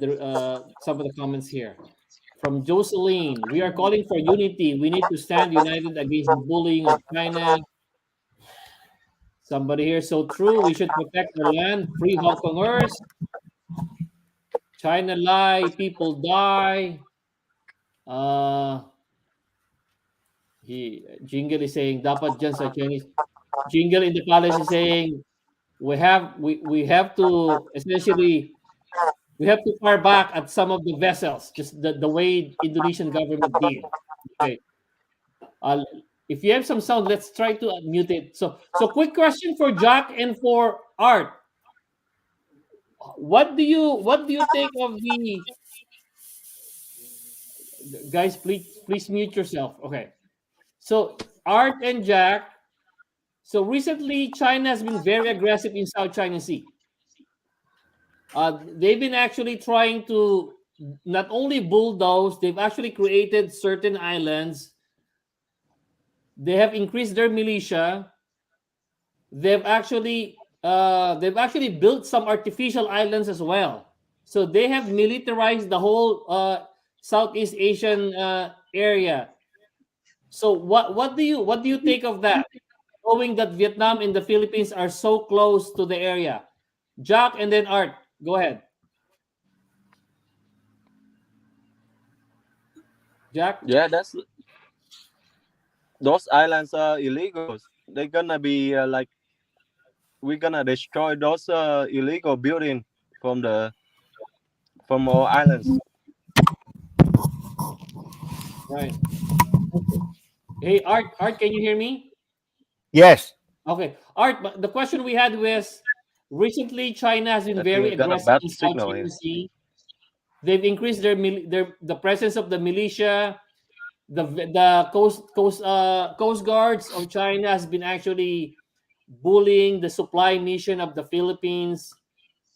A: some of the comments here. From Jocelyn, we are calling for unity. We need to stand united against the bullying of China. Somebody here, so true. We should protect our land, free Hong Kongers. China lie, people die. Jingle is saying, dapat dyan sa Chinese. Jingle in the palace is saying, we have to essentially fire back at some of the vessels, just the way Indonesian government did. Okay. If you have some sound, let's try to mute it. So quick question for Jack and for Art. What do you think of the guys? Please mute yourself. Okay. So Art and Jack. So recently, China has been very aggressive in South China Sea. They've been actually trying to not only bulldoze, they've actually created certain islands. They have increased their militia. They've actually built some artificial islands as well. So they have militarized the whole Southeast Asian area. So what do you think of that? Knowing that Vietnam and the Philippines are so close to the area. Jack and then Art, go ahead. Jack?
G: Yeah, those islands are illegal. They're gonna be like we're gonna destroy those illegal building from our islands.
A: Right. Hey, Art, can you hear me?
H: Yes.
A: Okay, Art. But the question we had was recently China has been
I: I think
A: very
I: we got a
A: aggressive
I: bad
A: in South
I: signal
A: China
I: here.
A: Sea. They've increased their the presence of the militia. The coast guards of China has been actually bullying the supply mission of the Philippines.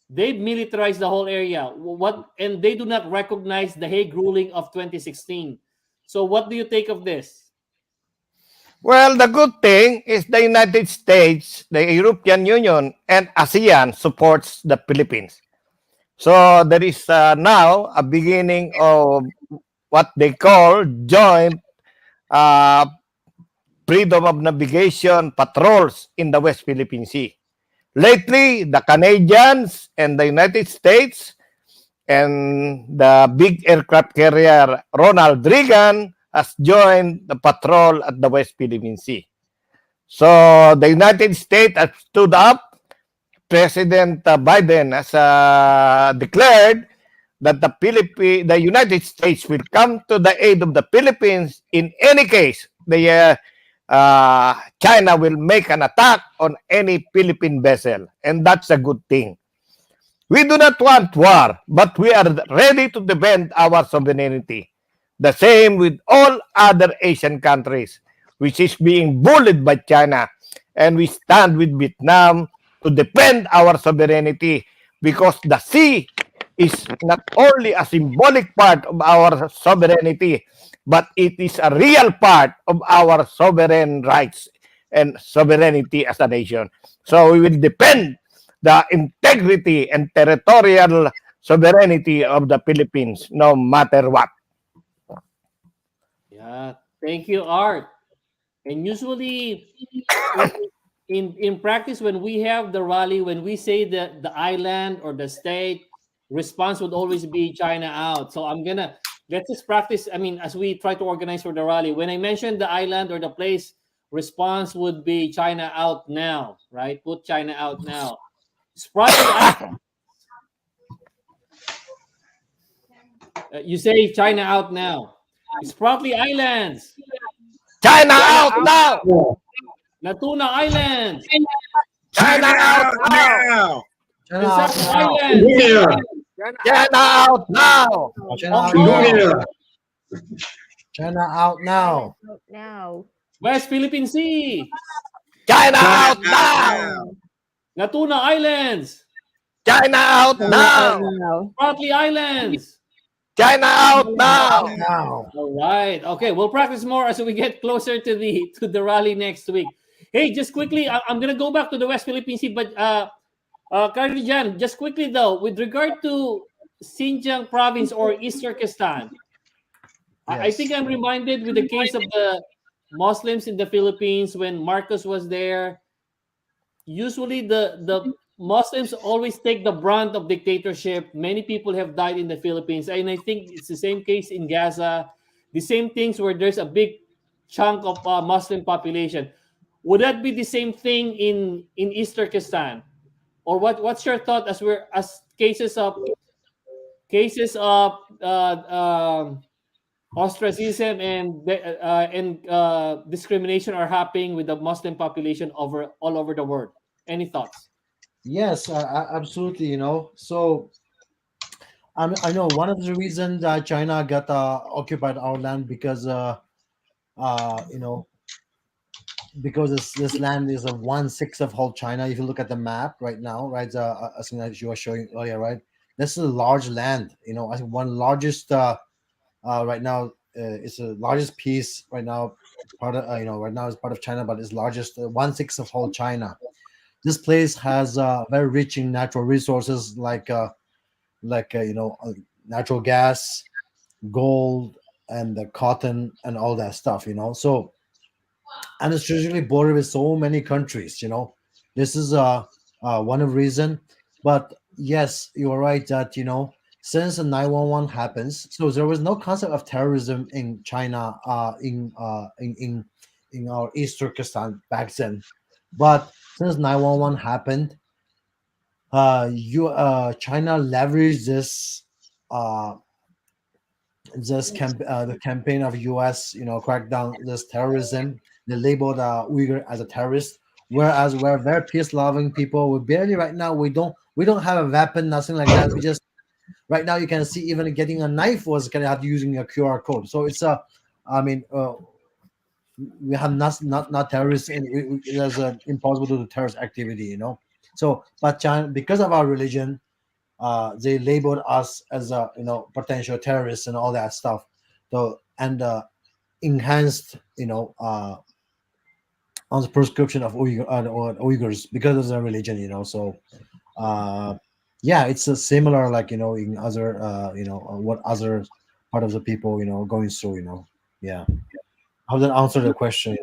A: They've militarized the whole area. What and they do not recognize the Hague ruling of 2016. So what do you take of this?
H: Well, the good thing is the United States, the European Union, and ASEAN supports the Philippines. So there is now a beginning of what they call joint uh, freedom of navigation patrols in the West Philippine Sea. Lately, the Canadians and the United States and the big aircraft carrier Ronald Reagan has joined the patrol at the West Philippine Sea. So the United States has stood up. President Biden has declared that the United States will come to the aid of the Philippines in any case China will make an attack on any Philippine vessel, and that's a good thing. We do not want war, but we are ready to defend our sovereignty. The same with all other Asian countries, which is being bullied by China. And we stand with Vietnam to defend our sovereignty because the sea is not only a symbolic part of our sovereignty, but it is a real part of our sovereign rights and sovereignty as a nation. So we will defend the integrity and territorial sovereignty of the Philippines no matter what.
A: Yeah, thank you, Art. And usually, in practice, when we have the rally, when we say that the island or the state, response would always be China out. So let's just practice. I mean, as we try to organize for the rally, when I mentioned the island or the place, response would be China out now, right? Put China out now. Sprightly, you say China out now. Spratly Islands,
H: China out now!
A: Natuna Islands,
H: China out now!
D: now!
C: China out
A: Visayas
C: now.
A: Islands,
H: China out now!
C: China out
A: Hong
C: now.
A: Kong,
C: China out now.
B: Now.
A: West Philippine Sea,
H: China out now!
A: Natuna Islands,
H: China out now!
B: Now.
A: Spratly Islands.
H: China out now!
C: Now.
A: All right. Okay, we'll practice more as we get closer to the rally next week. Hey, just quickly, I'm gonna go back to the West Philippine Sea, but Karijan, just quickly though, with regard to Xinjiang province or East Turkestan, I think I'm reminded with the case of the Muslims in the Philippines when Marcos was there. Usually, the Muslims always take the brunt of dictatorship. Many people have died in the Philippines, and I think it's the same case in Gaza. The same things where there's a big chunk of Muslim population. Would that be the same thing in East Turkestan, or what's your thought as cases of ostracism and discrimination are happening with the Muslim population all over the world? Any thoughts?
C: Yes, absolutely. So I know one of the reasons that China got occupied our land because you know because this land is a 1/6 of whole China. If you look at the map right now, right, as you were showing earlier, right, this is a large land. I think one largest right now. It's the largest piece right now. Part of right now is part of China, but it's largest 1/6 of whole China. This place has very rich in natural resources like natural gas, gold, and the cotton and all that stuff. So, and it's usually bordered with so many countries. This is one of the reason. But yes, you are right that since the 911 happens, so there was no concept of terrorism in China in our East Turkestan back then. But since 911 happened, China leveraged the campaign of US, crackdown this terrorism they labeled Uyghur as a terrorist. Whereas we're very peace-loving people. We barely right now we don't have a weapon, nothing like that. We just right now you can see even getting a knife was kind of have using a QR code. So it's I mean, we have not terrorists, and there's impossible to do terrorist activity, you know. So, but China, because of our religion, they labeled us as a potential terrorists and all that stuff. So and enhanced on the prescription of Uyghurs because of their religion, you know. So yeah, it's a similar like in other what other part of the people going through, yeah. How does that answer the question?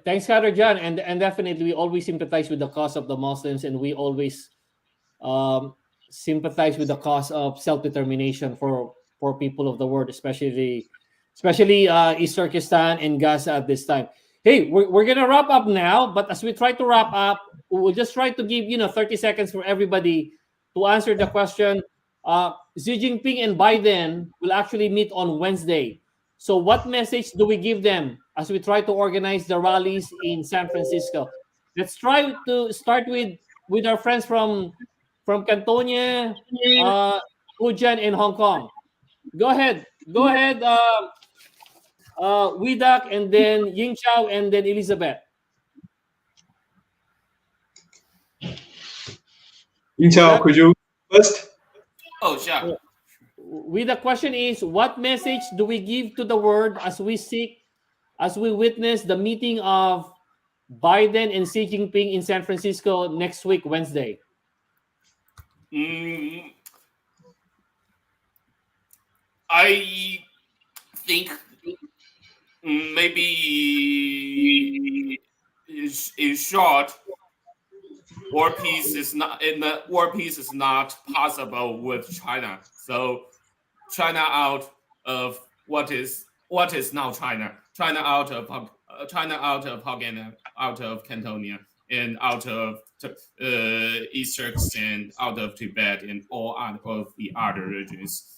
A: Thanks, Khader John, and definitely we always sympathize with the cause of the Muslims, and we always um, sympathize with the cause of self determination for people of the world, especially East Turkestan and Gaza at this time. Hey, we're gonna wrap up now, but as we try to wrap up, we'll just try to give 30 seconds for everybody to answer the question. Xi Jinping and Biden will actually meet on Wednesday. So, what message do we give them as we try to organize the rallies in San Francisco? Let's try to start with our friends from Cantonia, Fujian, and Hong Kong. Go ahead, Widak, and then Ying Chao, and then Elizabeth.
F: Intel,
A: Widak,
F: could you first?
E: Oh, sure.
A: the question is, what message do we give to the world as we witness the meeting of Biden and Xi Jinping in San Francisco next week, Wednesday?
E: I think maybe in short, war peace is not possible with China. So China out of what is now China. China out of Hongkong, out of Cantonia, and out of East Turkestan, out of Tibet, and all of the other regions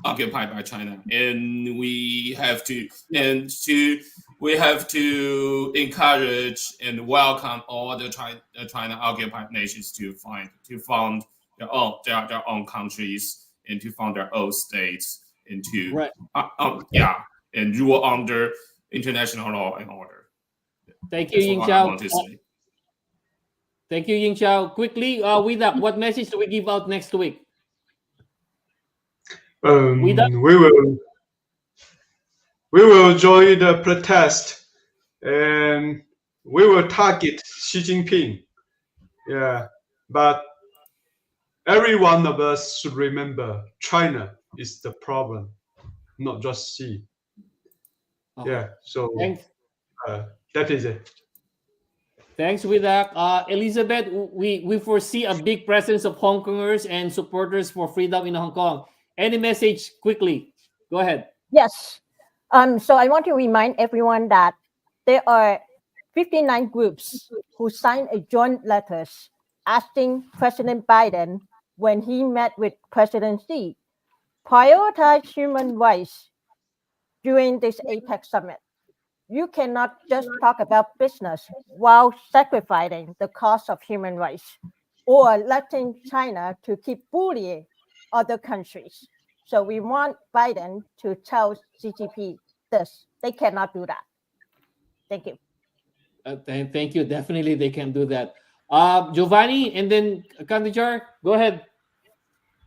E: occupied by China, and we have to encourage and welcome all the China occupied nations to found their own countries and to found their own states and to
A: Right.
E: and rule under international law and order.
A: Thank you,
E: That's
A: Ying
E: what I
A: Chao.
E: want to say.
A: Thank you, Ying Chao. Quickly, Widak, what message do we give out next week?
F: We will join the protest, and we will target Xi Jinping. Yeah, but every one of us should remember China is the problem, not just Xi.
A: Okay.
F: Yeah, so
A: Thanks.
F: that is it.
A: Thanks, Widak. Elizabeth, we foresee a big presence of Hong Kongers and supporters for freedom in Hong Kong. Any message quickly? Go ahead.
B: Yes. So I want to remind everyone that there are 59 groups who signed a joint letters asking President Biden, when he met with President Xi, prioritize human rights during this APEC summit. You cannot just talk about business while sacrificing the cost of human rights or letting China to keep bullying other countries. So we want Biden to tell CGP this. They cannot do that. Thank you.
A: Thank you. Definitely, they can do that. Giovanni, and then Kandijar, go ahead.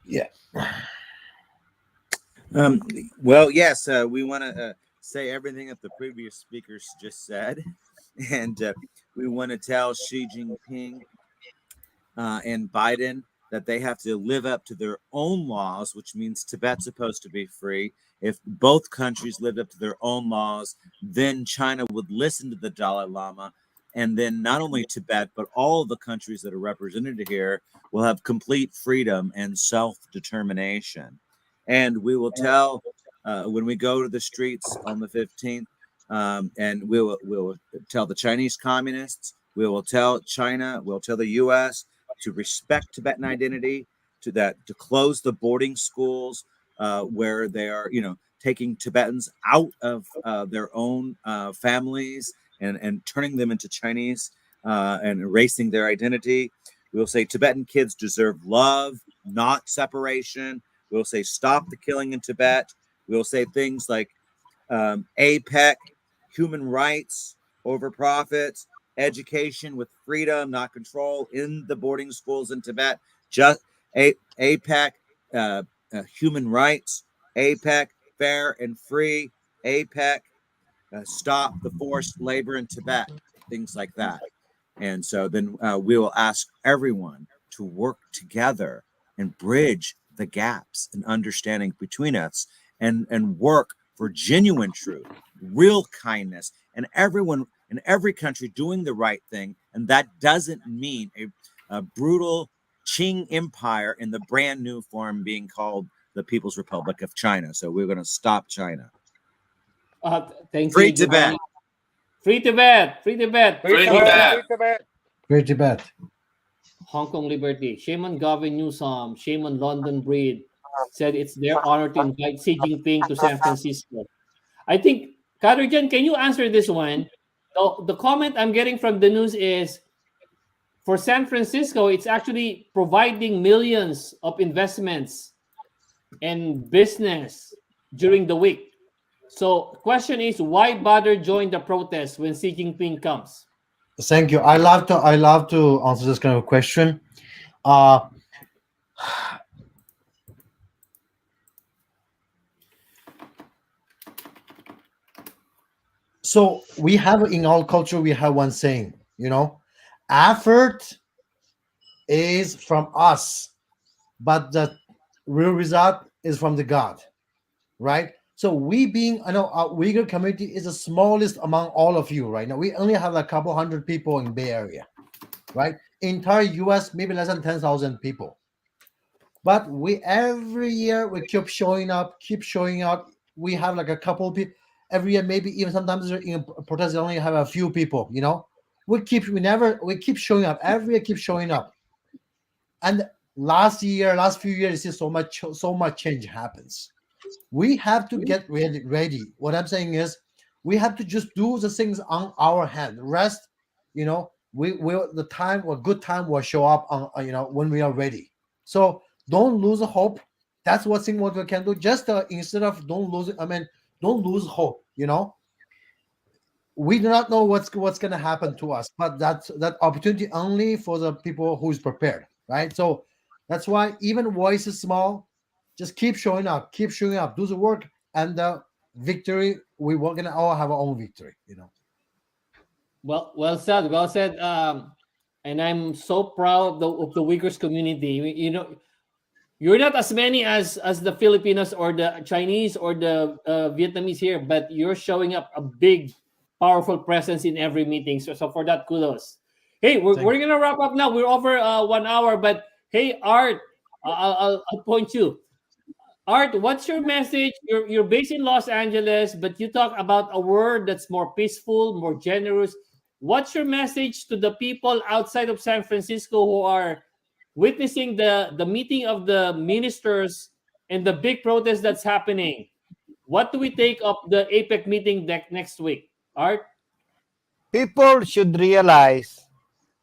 C: Yeah.
D: Well, yes, we want to say everything that the previous speakers just said, and we want to tell Xi Jinping and Biden that they have to live up to their own laws, which means Tibet's supposed to be free. If both countries lived up to their own laws, then China would listen to the Dalai Lama. And then not only Tibet, but all of the countries that are represented here will have complete freedom and self-determination. And we will tell, when we go to the streets on the 15th, and we will tell the Chinese communists, we will tell China, we'll tell the U.S., to respect Tibetan identity, to close the boarding schools, where they are, taking Tibetans out of their own families and turning them into Chinese and erasing their identity. We'll say Tibetan kids deserve love, not separation. We'll say stop the killing in Tibet. We'll say things like APEC, human rights over profits, education with freedom, not control in the boarding schools in Tibet. Just APEC, human rights, APEC, fair and free, APEC, stop the forced labor in Tibet, things like that. And so then we will ask everyone to work together and bridge the gaps in understanding between us and work for genuine truth, real kindness, and everyone in every country doing the right thing. And that doesn't mean a brutal Qing empire in the brand new form being called the People's Republic of China. So we're going to stop China.
A: Thank
D: Free
A: you,
D: Tibet.
A: Free Tibet. Free Tibet.
E: Free Tibet.
C: Great Tibet.
A: Hong Kong liberty. Shame on Gavin Newsom. Shame on London Breed. Said it's their honor to invite Xi Jinping to San Francisco. I think, Karujan, can you answer this one? The comment I'm getting from the news is for San Francisco, it's actually providing millions of investments and business during the week. So question is, why bother join the protest when Xi Jinping comes?
C: Thank you. I love to answer this kind of question. So we have in our culture, we have one saying, effort is from us, but the real result is from the God, right? So we being, our Uyghur community is the smallest among all of you right now. We only have a couple hundred people in Bay Area, right? Entire US, maybe less than 10,000 people. But every year we keep showing up. We have like a couple of people every year, maybe even sometimes in protests, they only have a few people, we keep showing up. Every year keep showing up. And last few years, you see so much change happens. We have to get ready. What I'm saying is we have to just do the things on our hand. Rest, we will, the time or good time will show up on, when we are ready. So don't lose hope. That's what we can do. Just instead of don't lose hope. We do not know what's going to happen to us, but that opportunity only for the people who is prepared, right? So that's why even voice is small, just keep showing up, do the work, and victory. We're going to all have our own victory.
A: Well said. And I'm so proud of the Uyghurs community. You're not as many as the Filipinos or the Chinese or the Vietnamese here, but you're showing up a big, powerful presence in every meeting. So for that, kudos. Hey, we're going to wrap up now. We're over 1 hour, but hey, Art, I'll point you. Art, what's your message? You're based in Los Angeles, but you talk about a world that's more peaceful, more generous. What's your message to the people outside of San Francisco who are witnessing the meeting of the ministers and the big protest that's happening? What do we take of the APEC meeting next week? Art?
H: People should realize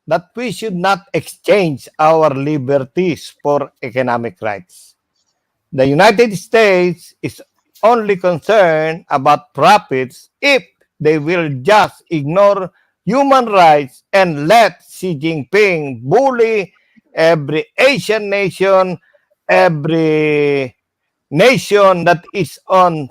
H: that we should not exchange our liberties for economic rights. The United States is only concerned about profits if they will just ignore human rights and let Xi Jinping bully every Asian nation, every nation that is on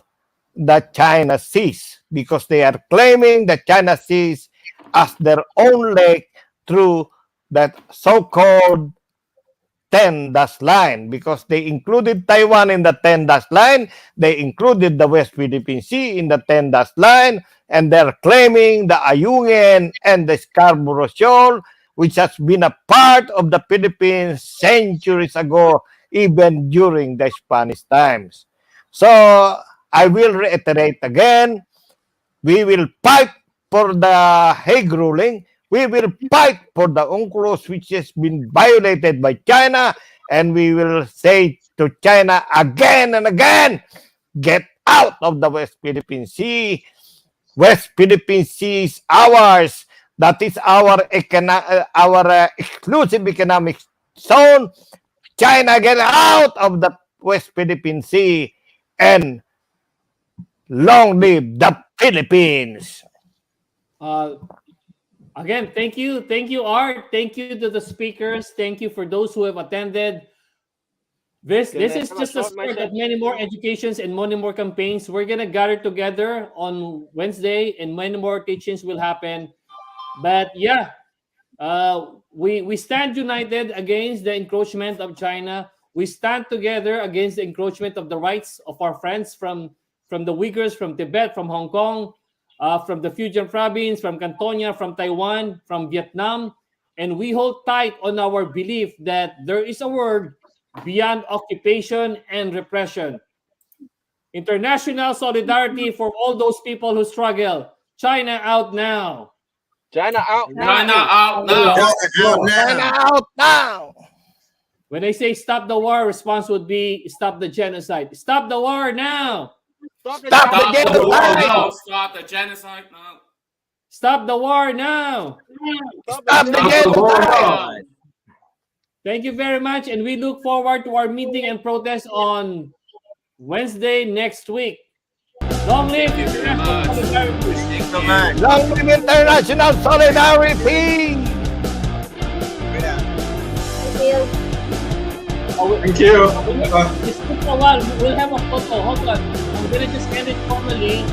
H: the China Seas, because they are claiming the China Seas as their own lake through that so-called 10-dash line, because they included Taiwan in the 10-dash line, they included the West Philippine Sea in the 10-dash line, and they're claiming the Ayungin and the Scarborough Shoal, which has been a part of the Philippines centuries ago, even during the Spanish times. So I will reiterate again, we will fight for the Hague ruling. We will fight for the UNCLOS, which has been violated by China, and we will say to China again and again, get out of the West Philippine Sea. West Philippine Sea is ours. That is our exclusive economic zone. China, get out of the West Philippine Sea, and long live the Philippines.
A: Again, thank you, Art. Thank you to the speakers. Thank you for those who have attended. This is just a start of many more educations and many more campaigns. We're gonna gather together on Wednesday, and many more teachings will happen. But yeah, we stand united against the encroachment of China. We stand together against the encroachment of the rights of our friends from the Uyghurs, from Tibet, from Hong Kong, from the Fujian province, from Cantonia, from Taiwan, from Vietnam. And we hold tight on our belief that there is a world beyond occupation and repression. International solidarity for all those people who struggle. China out now.
G: China out.
E: China out now.
H: China out now.
A: When I say stop the war, response would be stop the genocide. Stop the war now.
H: Stop the
E: Stop the war
H: genocide.
E: now. Stop the genocide now.
A: Stop the war now.
H: Stop the genocide.
A: Thank you very much, and we look forward to our meeting and protest on Wednesday next week. Long live
E: Thank you very much.
A: solidarity.
E: Thank you.
H: Long live international solidarity.
B: Thank you.
F: Thank you.
A: It's been a while. We'll have a photo. Hold on. I'm gonna just end it formally.